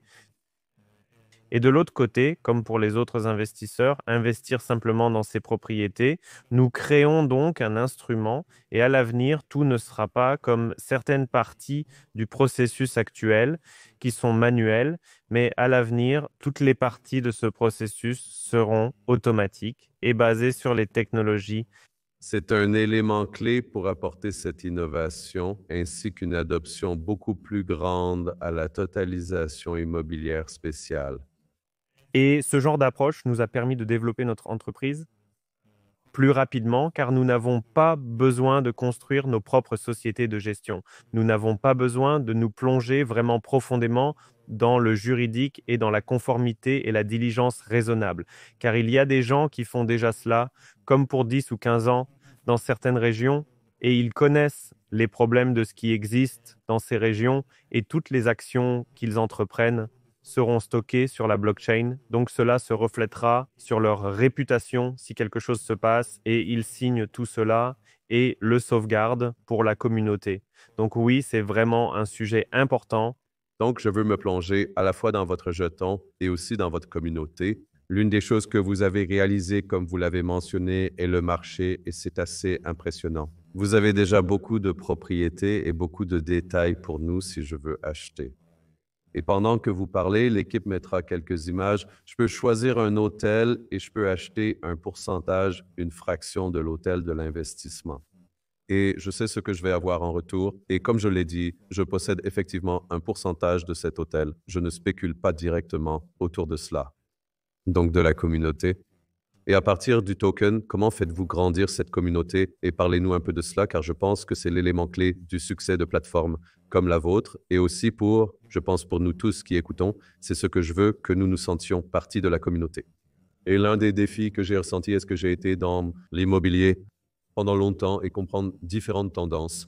Et de l'autre côté, comme pour les autres investisseurs, investir simplement dans ces propriétés. Nous créons donc un instrument et à l'avenir, tout ne sera pas comme certaines parties du processus actuel qui sont manuelles, mais à l'avenir, toutes les parties de ce processus seront automatiques et basées sur les technologies. C'est un élément clé pour apporter cette innovation ainsi qu'une adoption beaucoup plus grande à la totalisation immobilière spéciale. Et ce genre d'approche nous a permis de développer notre entreprise plus rapidement car nous n'avons pas besoin de construire nos propres sociétés de gestion. Nous n'avons pas besoin de nous plonger vraiment profondément dans le juridique et dans la conformité et la diligence raisonnable. Car il y a des gens qui font déjà cela, comme pour 10 ou 15 ans, dans certaines régions, et ils connaissent les problèmes de ce qui existe dans ces régions et toutes les actions qu'ils entreprennent seront stockés sur la blockchain. Donc cela se reflètera sur leur réputation si quelque chose se passe et ils signent tout cela et le sauvegardent pour la communauté. Donc oui, c'est vraiment un sujet important. Donc, je veux me plonger à la fois dans votre jeton et aussi dans votre communauté. L'une des choses que vous avez réalisées, comme vous l'avez mentionné, est le marché et c'est assez impressionnant. Vous avez déjà beaucoup de propriétés et beaucoup de détails pour nous si je veux acheter. Et pendant que vous parlez, l'équipe mettra quelques images. Je peux choisir un hôtel et je peux acheter un pourcentage, une fraction de l'hôtel de l'investissement. Et je sais ce que je vais avoir en retour. Et comme je l'ai dit, je possède effectivement un pourcentage de cet hôtel. Je ne spécule pas directement autour de cela, donc de la communauté. Et à partir du token, comment faites-vous grandir cette communauté? Et parlez-nous un peu de cela, car je pense que c'est l'élément clé du succès de plateformes comme la vôtre. Et aussi je pense pour nous tous qui écoutons, c'est ce que je veux, que nous nous sentions partie de la communauté. Et l'un des défis que j'ai ressenti est-ce que j'ai été dans l'immobilier pendant longtemps et comprendre différentes tendances.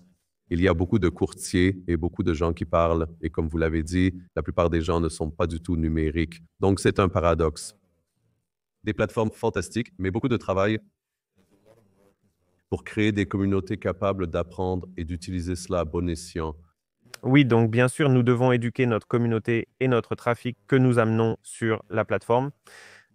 Il y a beaucoup de courtiers et beaucoup de gens qui parlent. Et comme vous l'avez dit, la plupart des gens ne sont pas du tout numériques. Donc, c'est un paradoxe. Des plateformes fantastiques, mais beaucoup de travail pour créer des communautés capables d'apprendre et d'utiliser cela à bon escient. Oui, donc bien sûr, nous devons éduquer notre communauté et notre trafic que nous amenons sur la plateforme.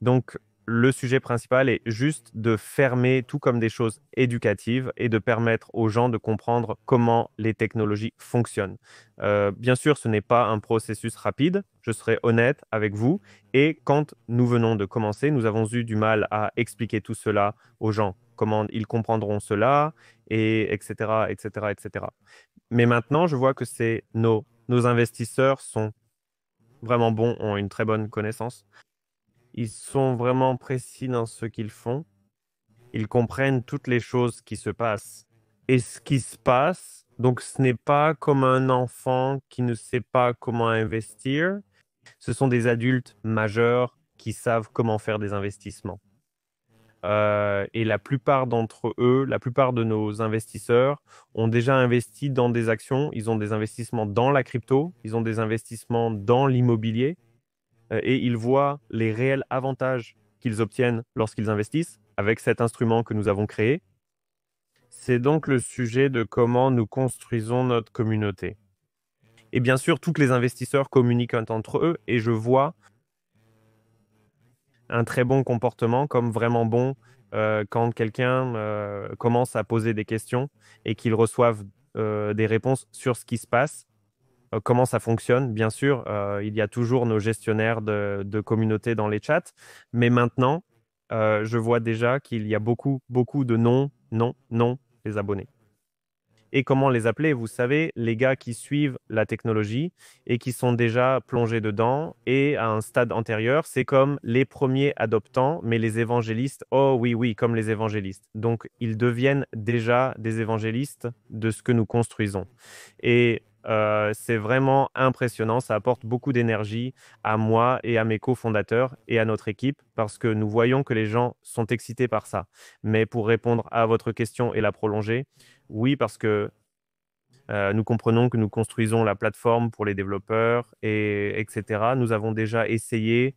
Donc, le sujet principal est juste de fermer tout comme des choses éducatives et de permettre aux gens de comprendre comment les technologies fonctionnent. Bien sûr, ce n'est pas un processus rapide, je serai honnête avec vous. Et quand nous venons de commencer, nous avons eu du mal à expliquer tout cela aux gens, comment ils comprendront cela, et etc., etc., etc. Mais maintenant, je vois que nos investisseurs sont vraiment bons, ont une très bonne connaissance. Ils sont vraiment précis dans ce qu'ils font. Ils comprennent toutes les choses qui se passent. Et ce qui se passe, donc ce n'est pas comme un enfant qui ne sait pas comment investir. Ce sont des adultes majeurs qui savent comment faire des investissements. Et la plupart d'entre eux, la plupart de nos investisseurs ont déjà investi dans des actions, ils ont des investissements dans la crypto, ils ont des investissements dans l'immobilier et ils voient les réels avantages qu'ils obtiennent lorsqu'ils investissent avec cet instrument que nous avons créé. C'est donc le sujet de comment nous construisons notre communauté. Et bien sûr, tous les investisseurs communiquent entre eux et je vois un très bon comportement comme vraiment bon quand quelqu'un commence à poser des questions et qu'ils reçoivent des réponses sur ce qui se passe, comment ça fonctionne. Bien sûr, il y a toujours nos gestionnaires de communauté dans les chats, mais maintenant, je vois déjà qu'il y a beaucoup, beaucoup de non, non, non, les abonnés. Et comment les appeler? Vous savez, les gars qui suivent la technologie et qui sont déjà plongés dedans et à un stade antérieur, c'est comme les premiers adoptants, mais les évangélistes, oh oui, oui, comme les évangélistes. Donc, ils deviennent déjà des évangélistes de ce que nous construisons. Et c'est vraiment impressionnant, ça apporte beaucoup d'énergie à moi et à mes cofondateurs et à notre équipe parce que nous voyons que les gens sont excités par ça. Mais pour répondre à votre question et la prolonger, oui, parce que nous comprenons que nous construisons la plateforme pour les développeurs, etc. Nous avons déjà essayé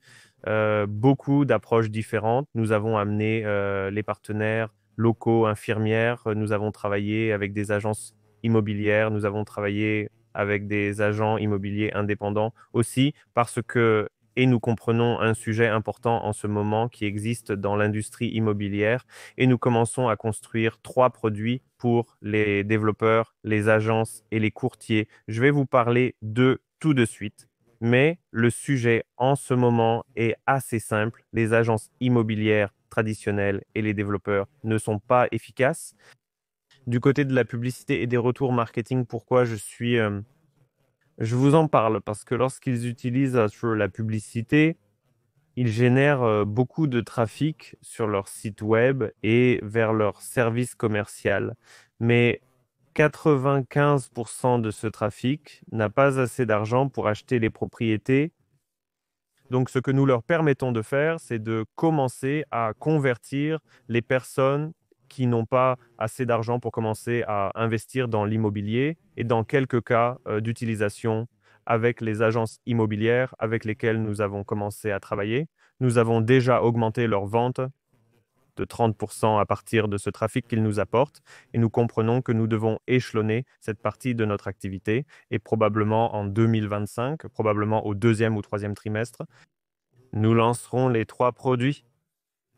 beaucoup d'approches différentes. Nous avons amené les partenaires locaux, infirmières. Nous avons travaillé avec des agences immobilières. Nous avons travaillé avec des agents immobiliers indépendants aussi parce que, et nous comprenons un sujet important en ce moment qui existe dans l'industrie immobilière et nous commençons à construire 3 produits pour les développeurs, les agences et les courtiers. Je vais vous parler d'eux tout de suite, mais le sujet en ce moment est assez simple. Les agences immobilières traditionnelles et les développeurs ne sont pas efficaces. Du côté de la publicité et des retours marketing, pourquoi je vous en parle parce que lorsqu'ils utilisent sur la publicité, ils génèrent beaucoup de trafic sur leur site web et vers leur service commercial. Mais 95% de ce trafic n'a pas assez d'argent pour acheter les propriétés. Donc, ce que nous leur permettons de faire, c'est de commencer à convertir les personnes qui n'ont pas assez d'argent pour commencer à investir dans l'immobilier et dans quelques cas d'utilisation avec les agences immobilières avec lesquelles nous avons commencé à travailler. Nous avons déjà augmenté leurs ventes de 30% à partir de ce trafic qu'ils nous apportent et nous comprenons que nous devons échelonner cette partie de notre activité et probablement en 2025, probablement au 2e ou 3e trimestre, nous lancerons les 3 produits.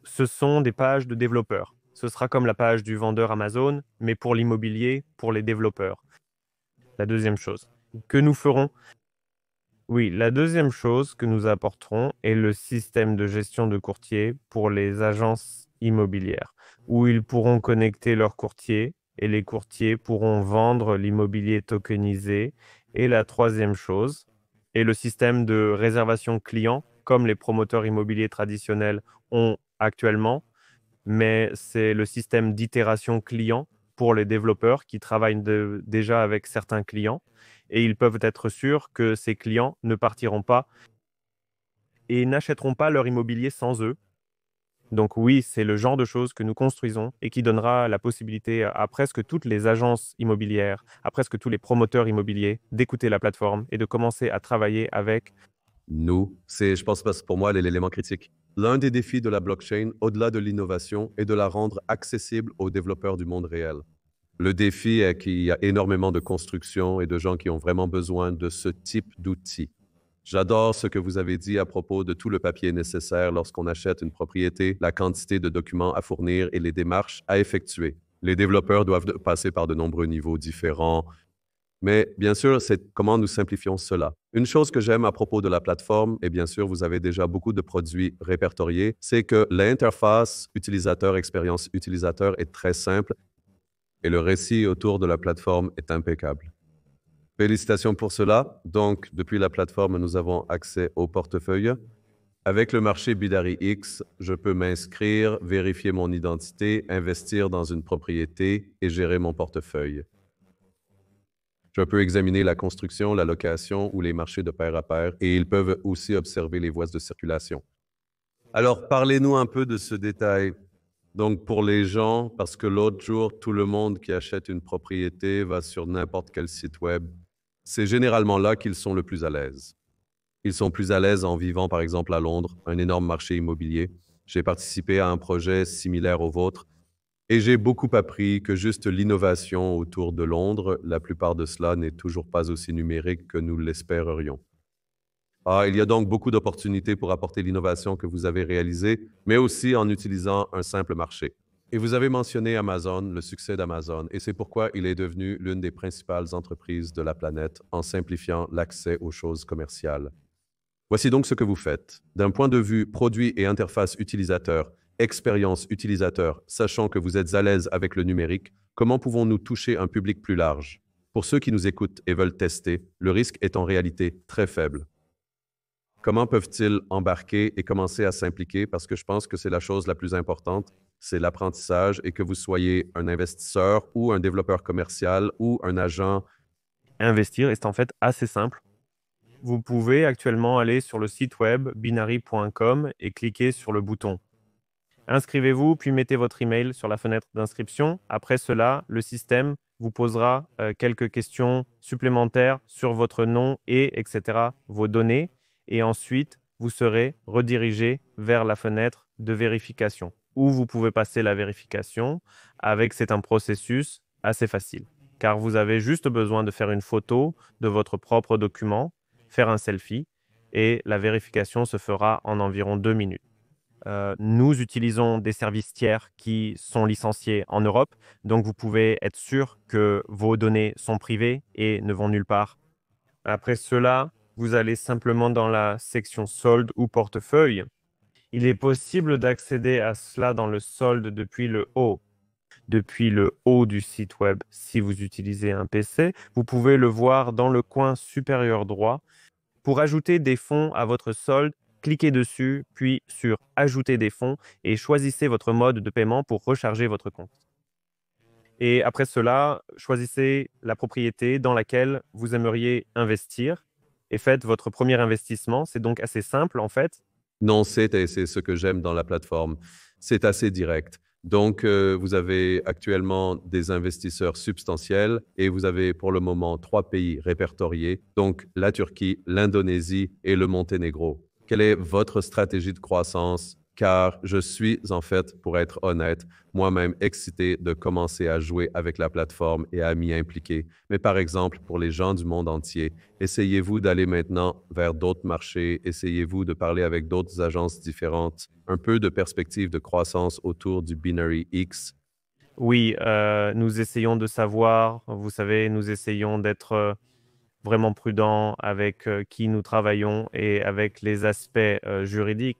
Ce sont des pages de développeurs. Ce sera comme la page du vendeur Amazon, mais pour l'immobilier, pour les développeurs. La deuxième chose que nous ferons, oui, la deuxième chose que nous apporterons est le système de gestion de courtier pour les agences immobilières, où ils pourront connecter leurs courtiers et les courtiers pourront vendre l'immobilier tokenisé. Et la troisième chose est le système de réservation client, comme les promoteurs immobiliers traditionnels ont actuellement, mais c'est le système d'itération client pour les développeurs qui travaillent déjà avec certains clients et ils peuvent être sûrs que ces clients ne partiront pas et n'achèteront pas leur immobilier sans eux. Donc oui, c'est le genre de choses que nous construisons et qui donnera la possibilité à presque toutes les agences immobilières, à presque tous les promoteurs immobiliers d'écouter la plateforme et de commencer à travailler avec Nous, je pense que c'est pour moi l'élément critique. L'un des défis de la blockchain, au-delà de l'innovation, est de la rendre accessible aux développeurs du monde réel. Le défi est qu'il y a énormément de constructions et de gens qui ont vraiment besoin de ce type d'outils. J'adore ce que vous avez dit à propos de tout le papier nécessaire lorsqu'on achète une propriété, la quantité de documents à fournir et les démarches à effectuer. Les développeurs doivent passer par de nombreux niveaux différents, mais bien sûr, c'est comment nous simplifions cela. Une chose que j'aime à propos de la plateforme, et bien sûr, vous avez déjà beaucoup de produits répertoriés, c'est que l'interface utilisateur-expérience utilisateur est très simple et le récit autour de la plateforme est impeccable. Félicitations pour cela. Donc, depuis la plateforme, nous avons accès au portefeuille. Avec le marché Bidari X, je peux m'inscrire, vérifier mon identité, investir dans une propriété et gérer mon portefeuille. Je peux examiner la construction, la location ou les marchés de pair à pair et ils peuvent aussi observer les voies de circulation. Alors, parlez-nous un peu de ce détail. Donc, pour les gens, parce que l'autre jour, tout le monde qui achète une propriété va sur n'importe quel site web, c'est généralement là qu'ils sont le plus à l'aise. Ils sont plus à l'aise en vivant, par exemple, à Londres, un énorme marché immobilier. J'ai participé à un projet similaire au vôtre et j'ai beaucoup appris que juste l'innovation autour de Londres, la plupart de cela n'est toujours pas aussi numérique que nous l'espérerions. Il y a donc beaucoup d'opportunités pour apporter l'innovation que vous avez réalisée, mais aussi en utilisant un simple marché. Et vous avez mentionné Amazon, le succès d'Amazon, et c'est pourquoi il est devenu l'une des principales entreprises de la planète en simplifiant l'accès aux choses commerciales. Voici donc ce que vous faites. D'un point de vue produit et interface utilisateur, expérience utilisateur, sachant que vous êtes à l'aise avec le numérique, comment pouvons-nous toucher un public plus large? Pour ceux qui nous écoutent et veulent tester, le risque est en réalité très faible. Comment peuvent-ils embarquer et commencer à s'impliquer? Parce que je pense que c'est la chose la plus importante, c'est l'apprentissage et que vous soyez un investisseur ou un développeur commercial ou un agent. Investir, et c'est en fait assez simple. Vous pouvez actuellement aller sur le site web binary.com et cliquer sur le bouton. Inscrivez-vous, puis mettez votre email sur la fenêtre d'inscription. Après cela, le système vous posera quelques questions supplémentaires sur votre nom et etc., vos données. Et ensuite, vous serez redirigé vers la fenêtre de vérification, où vous pouvez passer la vérification. C'est un processus assez facile, car vous avez juste besoin de faire une photo de votre propre document, faire un selfie, et la vérification se fera en environ 2 minutes. Nous utilisons des services tiers qui sont licenciés en Europe, donc vous pouvez être sûr que vos données sont privées et ne vont nulle part. Après cela, vous allez simplement dans la section solde ou portefeuille. Il est possible d'accéder à cela dans le solde depuis le haut du site web. Si vous utilisez un PC, vous pouvez le voir dans le coin supérieur droit. Pour ajouter des fonds à votre solde, cliquez dessus, puis sur Ajouter des fonds et choisissez votre mode de paiement pour recharger votre compte. Et après cela, choisissez la propriété dans laquelle vous aimeriez investir et faites votre premier investissement. C'est donc assez simple en fait. Non, c'est ce que j'aime dans la plateforme. C'est assez direct. Donc, vous avez actuellement des investisseurs substantiels et vous avez pour le moment 3 pays répertoriés, donc la Turquie, l'Indonésie et le Monténégro. Quelle est votre stratégie de croissance? Car je suis, en fait, pour être honnête, moi-même excité de commencer à jouer avec la plateforme et à m'y impliquer. Mais par exemple, pour les gens du monde entier, essayez-vous d'aller maintenant vers d'autres marchés? Essayez-vous de parler avec d'autres agences différentes? Un peu de perspective de croissance autour du Binary X. Oui, nous essayons de savoir, vous savez, nous essayons d'être vraiment prudents avec qui nous travaillons et avec les aspects juridiques.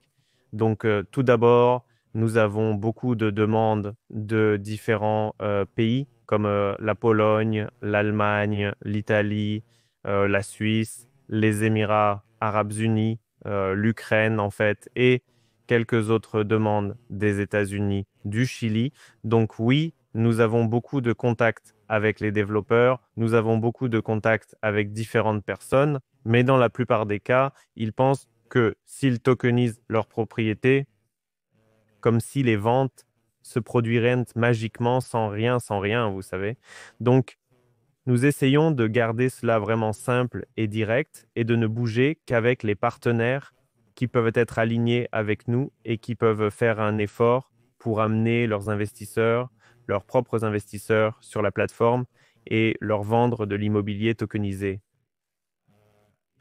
Donc, tout d'abord, nous avons beaucoup de demandes de différents pays comme la Pologne, l'Allemagne, l'Italie, la Suisse, les Émirats arabes unis, l'Ukraine en fait, et quelques autres demandes des États-Unis, du Chili. Donc oui, nous avons beaucoup de contacts avec les développeurs, nous avons beaucoup de contacts avec différentes personnes, mais dans la plupart des cas, ils pensent que s'ils tokenisent leurs propriétés, comme si les ventes se produiraient magiquement sans rien, vous savez. Donc, nous essayons de garder cela vraiment simple et direct et de ne bouger qu'avec les partenaires qui peuvent être alignés avec nous et qui peuvent faire un effort pour amener leurs investisseurs, leurs propres investisseurs sur la plateforme et leur vendre de l'immobilier tokenisé.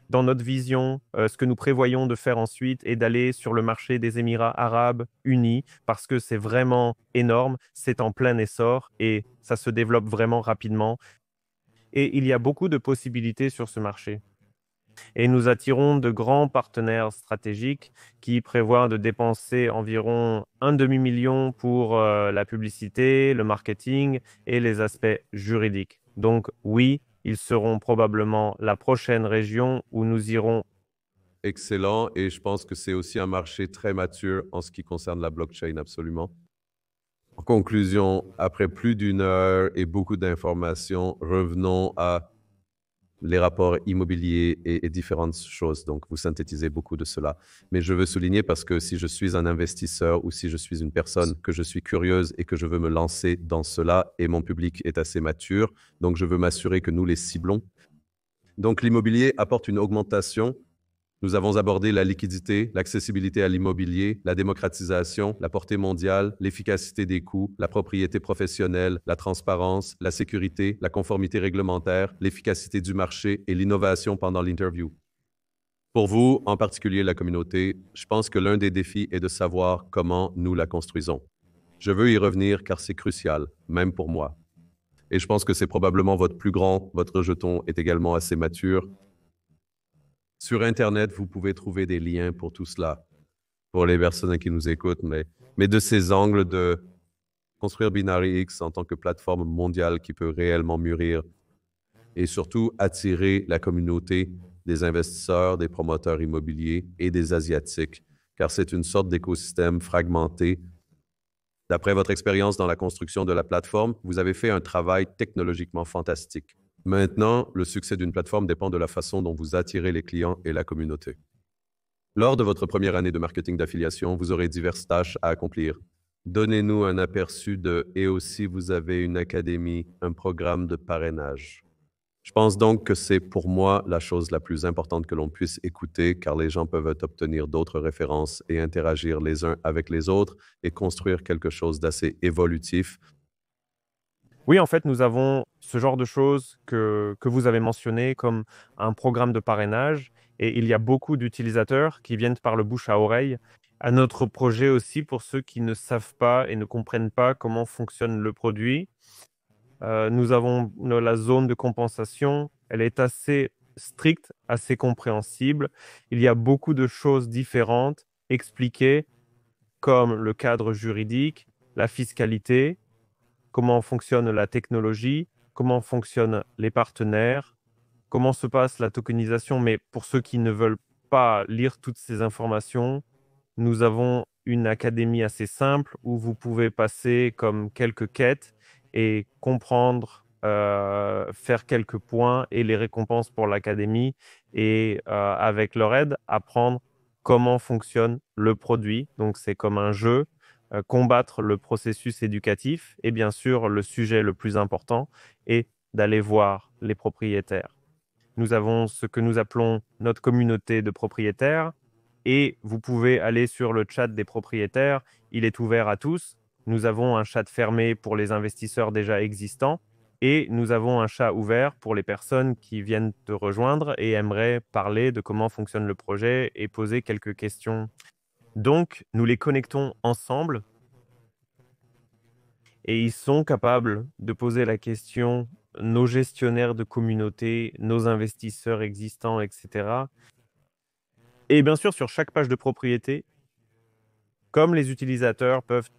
Dans notre vision, ce que nous prévoyons de faire ensuite est d'aller sur le marché des Émirats arabes unis parce que c'est vraiment énorme, c'est en plein essor et ça se développe vraiment rapidement. Et il y a beaucoup de possibilités sur ce marché. Et nous attirons de grands partenaires stratégiques qui prévoient de dépenser environ un demi-million pour la publicité, le marketing et les aspects juridiques. Donc oui, ils seront probablement la prochaine région où nous irons. Excellent. Et je pense que c'est aussi un marché très mature en ce qui concerne la blockchain, absolument. En conclusion, après plus d'1 heure et beaucoup d'informations, revenons à les rapports immobiliers et différentes choses. Donc, vous synthétisez beaucoup de cela. Mais je veux souligner parce que si je suis un investisseur ou si je suis une personne que je suis curieuse et que je veux me lancer dans cela et mon public est assez mature, donc je veux m'assurer que nous les ciblons. Donc, l'immobilier apporte une augmentation. Nous avons abordé la liquidité, l'accessibilité à l'immobilier, la démocratisation, la portée mondiale, l'efficacité des coûts, la propriété professionnelle, la transparence, la sécurité, la conformité réglementaire, l'efficacité du marché et l'innovation pendant l'interview. Pour vous, en particulier la communauté, je pense que l'un des défis est de savoir comment nous la construisons. Je veux y revenir car c'est crucial, même pour moi. Et je pense que c'est probablement votre plus grand, votre jeton est également assez mature. Sur Internet, vous pouvez trouver des liens pour tout cela, pour les personnes qui nous écoutent, mais de ces angles de construire Binary X en tant que plateforme mondiale qui peut réellement mûrir et surtout attirer la communauté des investisseurs, des promoteurs immobiliers et des Asiatiques, car c'est une sorte d'écosystème fragmenté. D'après votre expérience dans la construction de la plateforme, vous avez fait un travail technologiquement fantastique. Maintenant, le succès d'une plateforme dépend de la façon dont vous attirez les clients et la communauté. Lors de votre première année de marketing d'affiliation, vous aurez diverses tâches à accomplir. Donnez-nous un aperçu de, et aussi vous avez une académie, un programme de parrainage. Je pense donc que c'est pour moi la chose la plus importante que l'on puisse écouter, car les gens peuvent obtenir d'autres références et interagir les uns avec les autres et construire quelque chose d'assez évolutif. Oui, en fait, nous avons ce genre de choses que vous avez mentionné comme un programme de parrainage et il y a beaucoup d'utilisateurs qui viennent par le bouche à oreille à notre projet aussi pour ceux qui ne savent pas et ne comprennent pas comment fonctionne le produit. Nous avons la zone de compensation, elle est assez stricte, assez compréhensible. Il y a beaucoup de choses différentes expliquées comme le cadre juridique, la fiscalité, comment fonctionne la technologie, comment fonctionnent les partenaires, comment se passe la tokenisation. Mais pour ceux qui ne veulent pas lire toutes ces informations, nous avons une académie assez simple où vous pouvez passer comme quelques quêtes et comprendre, faire quelques points et les récompenses pour l'académie et avec leur aide, apprendre comment fonctionne le produit. Donc c'est comme un jeu, combattre le processus éducatif et bien sûr le sujet le plus important est d'aller voir les propriétaires. Nous avons ce que nous appelons notre communauté de propriétaires et vous pouvez aller sur le chat des propriétaires. Il est ouvert à tous. Nous avons un chat fermé pour les investisseurs déjà existants et nous avons un chat ouvert pour les personnes qui viennent te rejoindre et aimeraient parler de comment fonctionne le projet et poser quelques questions. Donc, nous les connectons ensemble et ils sont capables de poser la question, nos gestionnaires de communauté, nos investisseurs existants, etc. Et bien sûr, sur chaque page de propriété, comme les utilisateurs peuvent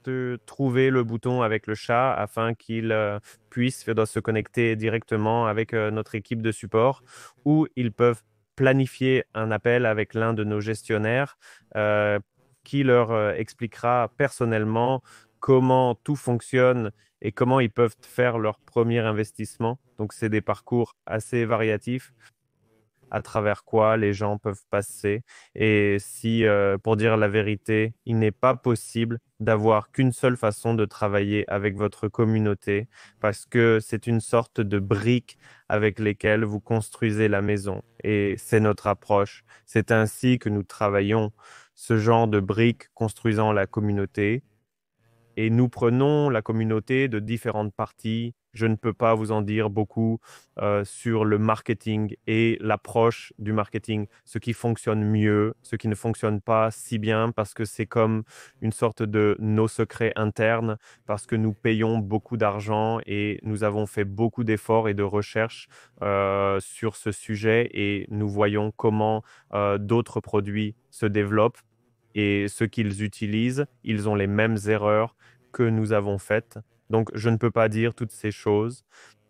trouver le bouton avec le chat afin qu'ils puissent se connecter directement avec notre équipe de support, ou ils peuvent planifier un appel avec l'un de nos gestionnaires qui leur expliquera personnellement comment tout fonctionne et comment ils peuvent faire leur premier investissement. Donc, c'est des parcours assez variatifs à travers quoi les gens peuvent passer. Et si, pour dire la vérité, il n'est pas possible d'avoir qu'une seule façon de travailler avec votre communauté, parce que c'est une sorte de briques avec lesquelles vous construisez la maison. Et c'est notre approche. C'est ainsi que nous travaillons, ce genre de briques construisant la communauté. Et nous prenons la communauté de différentes parties. Je ne peux pas vous en dire beaucoup sur le marketing et l'approche du marketing, ce qui fonctionne mieux, ce qui ne fonctionne pas si bien, parce que c'est comme une sorte de nos secrets internes, parce que nous payons beaucoup d'argent et nous avons fait beaucoup d'efforts et de recherches sur ce sujet et nous voyons comment d'autres produits se développent et ce qu'ils utilisent, ils ont les mêmes erreurs que nous avons faites. Donc, je ne peux pas dire toutes ces choses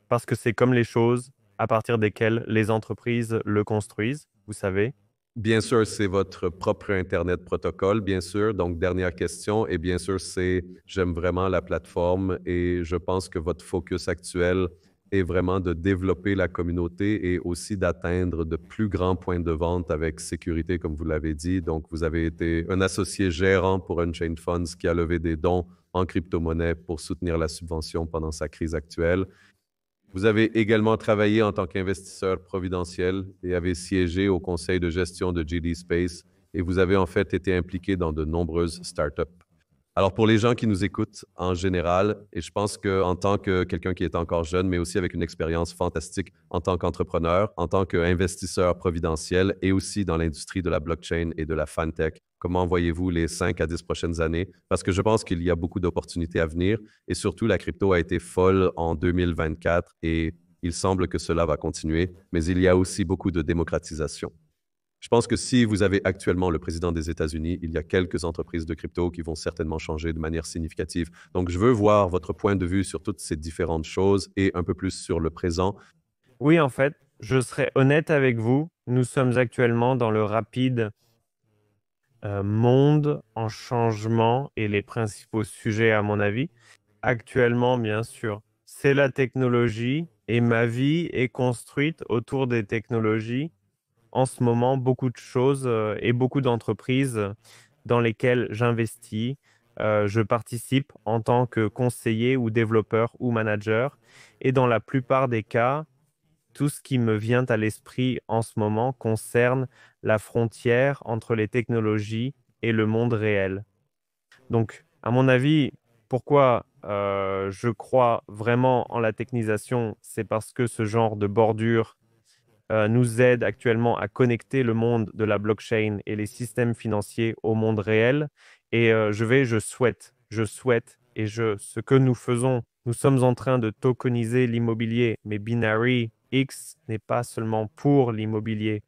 parce que c'est comme les choses à partir desquelles les entreprises le construisent, vous savez. Bien sûr, c'est votre propre Internet protocole, bien sûr. Donc, dernière question, et bien sûr, c'est j'aime vraiment la plateforme et je pense que votre focus actuel est vraiment de développer la communauté et aussi d'atteindre de plus grands points de vente avec sécurité, comme vous l'avez dit. Donc, vous avez été un associé gérant pour Unchained Funds qui a levé des dons en crypto-monnaie pour soutenir la subvention pendant sa crise actuelle. Vous avez également travaillé en tant qu'investisseur providentiel et avez siégé au conseil de gestion de GD Space et vous avez en fait été impliqué dans de nombreuses startups. Alors, pour les gens qui nous écoutent en général, et je pense qu'en tant que quelqu'un qui est encore jeune, mais aussi avec une expérience fantastique en tant qu'entrepreneur, en tant qu'investisseur providentiel et aussi dans l'industrie de la blockchain et de la fintech, comment voyez-vous les 5 à 10 prochaines années? Parce que je pense qu'il y a beaucoup d'opportunités à venir et surtout, la crypto a été folle en 2024 et il semble que cela va continuer, mais il y a aussi beaucoup de démocratisation. Je pense que si vous avez actuellement le président des États-Unis, il y a quelques entreprises de crypto qui vont certainement changer de manière significative. Donc, je veux voir votre point de vue sur toutes ces différentes choses et un peu plus sur le présent. Oui, en fait, je serai honnête avec vous. Nous sommes actuellement dans le rapide monde en changement et les principaux sujets, à mon avis, actuellement, bien sûr, c'est la technologie et ma vie est construite autour des technologies. En ce moment, beaucoup de choses et beaucoup d'entreprises dans lesquelles j'investis. Je participe en tant que conseiller ou développeur ou manager. Et dans la plupart des cas, tout ce qui me vient à l'esprit en ce moment concerne la frontière entre les technologies et le monde réel. Donc, à mon avis, pourquoi je crois vraiment en la technisation, c'est parce que ce genre de bordure nous aide actuellement à connecter le monde de la blockchain et les systèmes financiers au monde réel. Et ce que nous faisons, nous sommes en train de tokeniser l'immobilier, mais Binary X n'est pas seulement pour l'immobilier.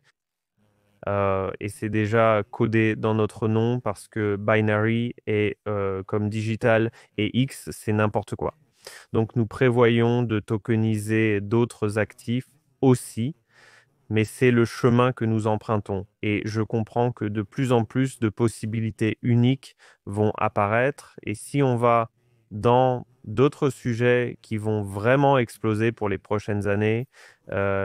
Et c'est déjà codé dans notre nom parce que binary est comme digital et X, c'est n'importe quoi. Donc nous prévoyons de tokeniser d'autres actifs aussi, mais c'est le chemin que nous empruntons. Et je comprends que de plus en plus de possibilités uniques vont apparaître. Et si on va dans d'autres sujets qui vont vraiment exploser pour les prochaines années,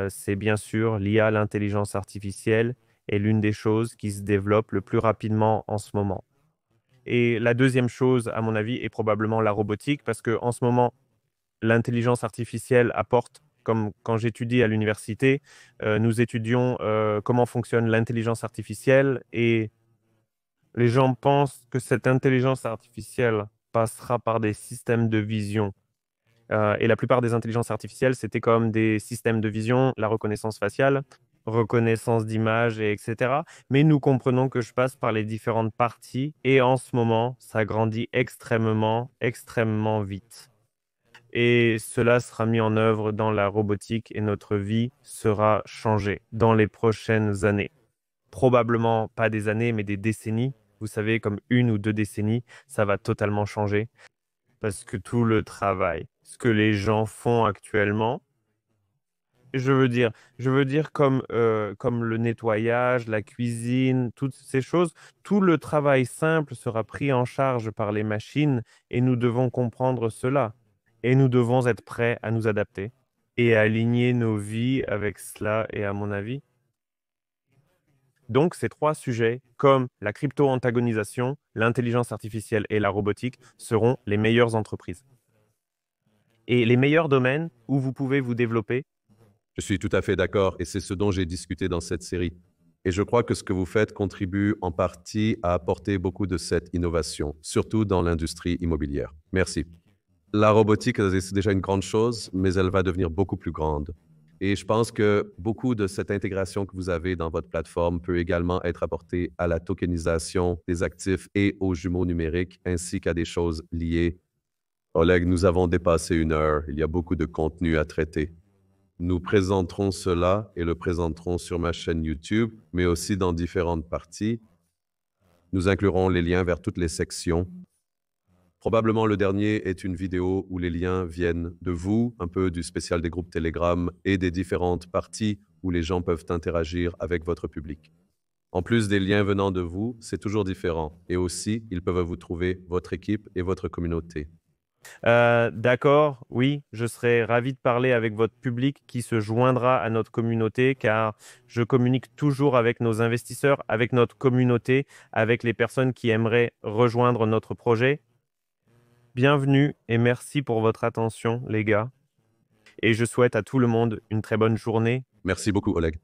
c'est bien sûr l'IA, l'intelligence artificielle, est l'une des choses qui se développe le plus rapidement en ce moment. Et la deuxième chose, à mon avis, est probablement la robotique, parce qu'en ce moment, l'intelligence artificielle apporte, comme quand j'étudie à l'université, nous étudions comment fonctionne l'intelligence artificielle et les gens pensent que cette intelligence artificielle passera par des systèmes de vision. Et la plupart des intelligences artificielles, c'était comme des systèmes de vision, la reconnaissance faciale, reconnaissance d'images, etc. Mais nous comprenons que je passe par les différentes parties et en ce moment, ça grandit extrêmement, extrêmement vite. Et cela sera mis en œuvre dans la robotique et notre vie sera changée dans les prochaines années. Probablement pas des années, mais des décennies. Vous savez, comme 1 ou 2 décennies, ça va totalement changer parce que tout le travail, ce que les gens font actuellement, je veux dire comme le nettoyage, la cuisine, toutes ces choses, tout le travail simple sera pris en charge par les machines et nous devons comprendre cela. Et nous devons être prêts à nous adapter et à aligner nos vies avec cela et à mon avis. Donc, ces 3 sujets, comme la crypto-antagonisation, l'intelligence artificielle et la robotique, seront les meilleures entreprises. Et les meilleurs domaines où vous pouvez vous développer. Je suis tout à fait d'accord et c'est ce dont j'ai discuté dans cette série. Et je crois que ce que vous faites contribue en partie à apporter beaucoup de cette innovation, surtout dans l'industrie immobilière. Merci. La robotique, c'est déjà une grande chose, mais elle va devenir beaucoup plus grande. Et je pense que beaucoup de cette intégration que vous avez dans votre plateforme peut également être apportée à la tokenisation des actifs et aux jumeaux numériques, ainsi qu'à des choses liées. Oleg, nous avons dépassé 1 heure. Il y a beaucoup de contenu à traiter. Nous présenterons cela et le présenterons sur ma chaîne YouTube, mais aussi dans différentes parties. Nous inclurons les liens vers toutes les sections. Probablement le dernier est une vidéo où les liens viennent de vous, un peu du spécial des groupes Telegram et des différentes parties où les gens peuvent interagir avec votre public. En plus des liens venant de vous, c'est toujours différent. Et aussi, ils peuvent vous trouver votre équipe et votre communauté. D'accord, oui, je serai ravi de parler avec votre public qui se joindra à notre communauté car je communique toujours avec nos investisseurs, avec notre communauté, avec les personnes qui aimeraient rejoindre notre projet. Bienvenue et merci pour votre attention, les gars. Et je souhaite à tout le monde une très bonne journée. Merci beaucoup, Oleg.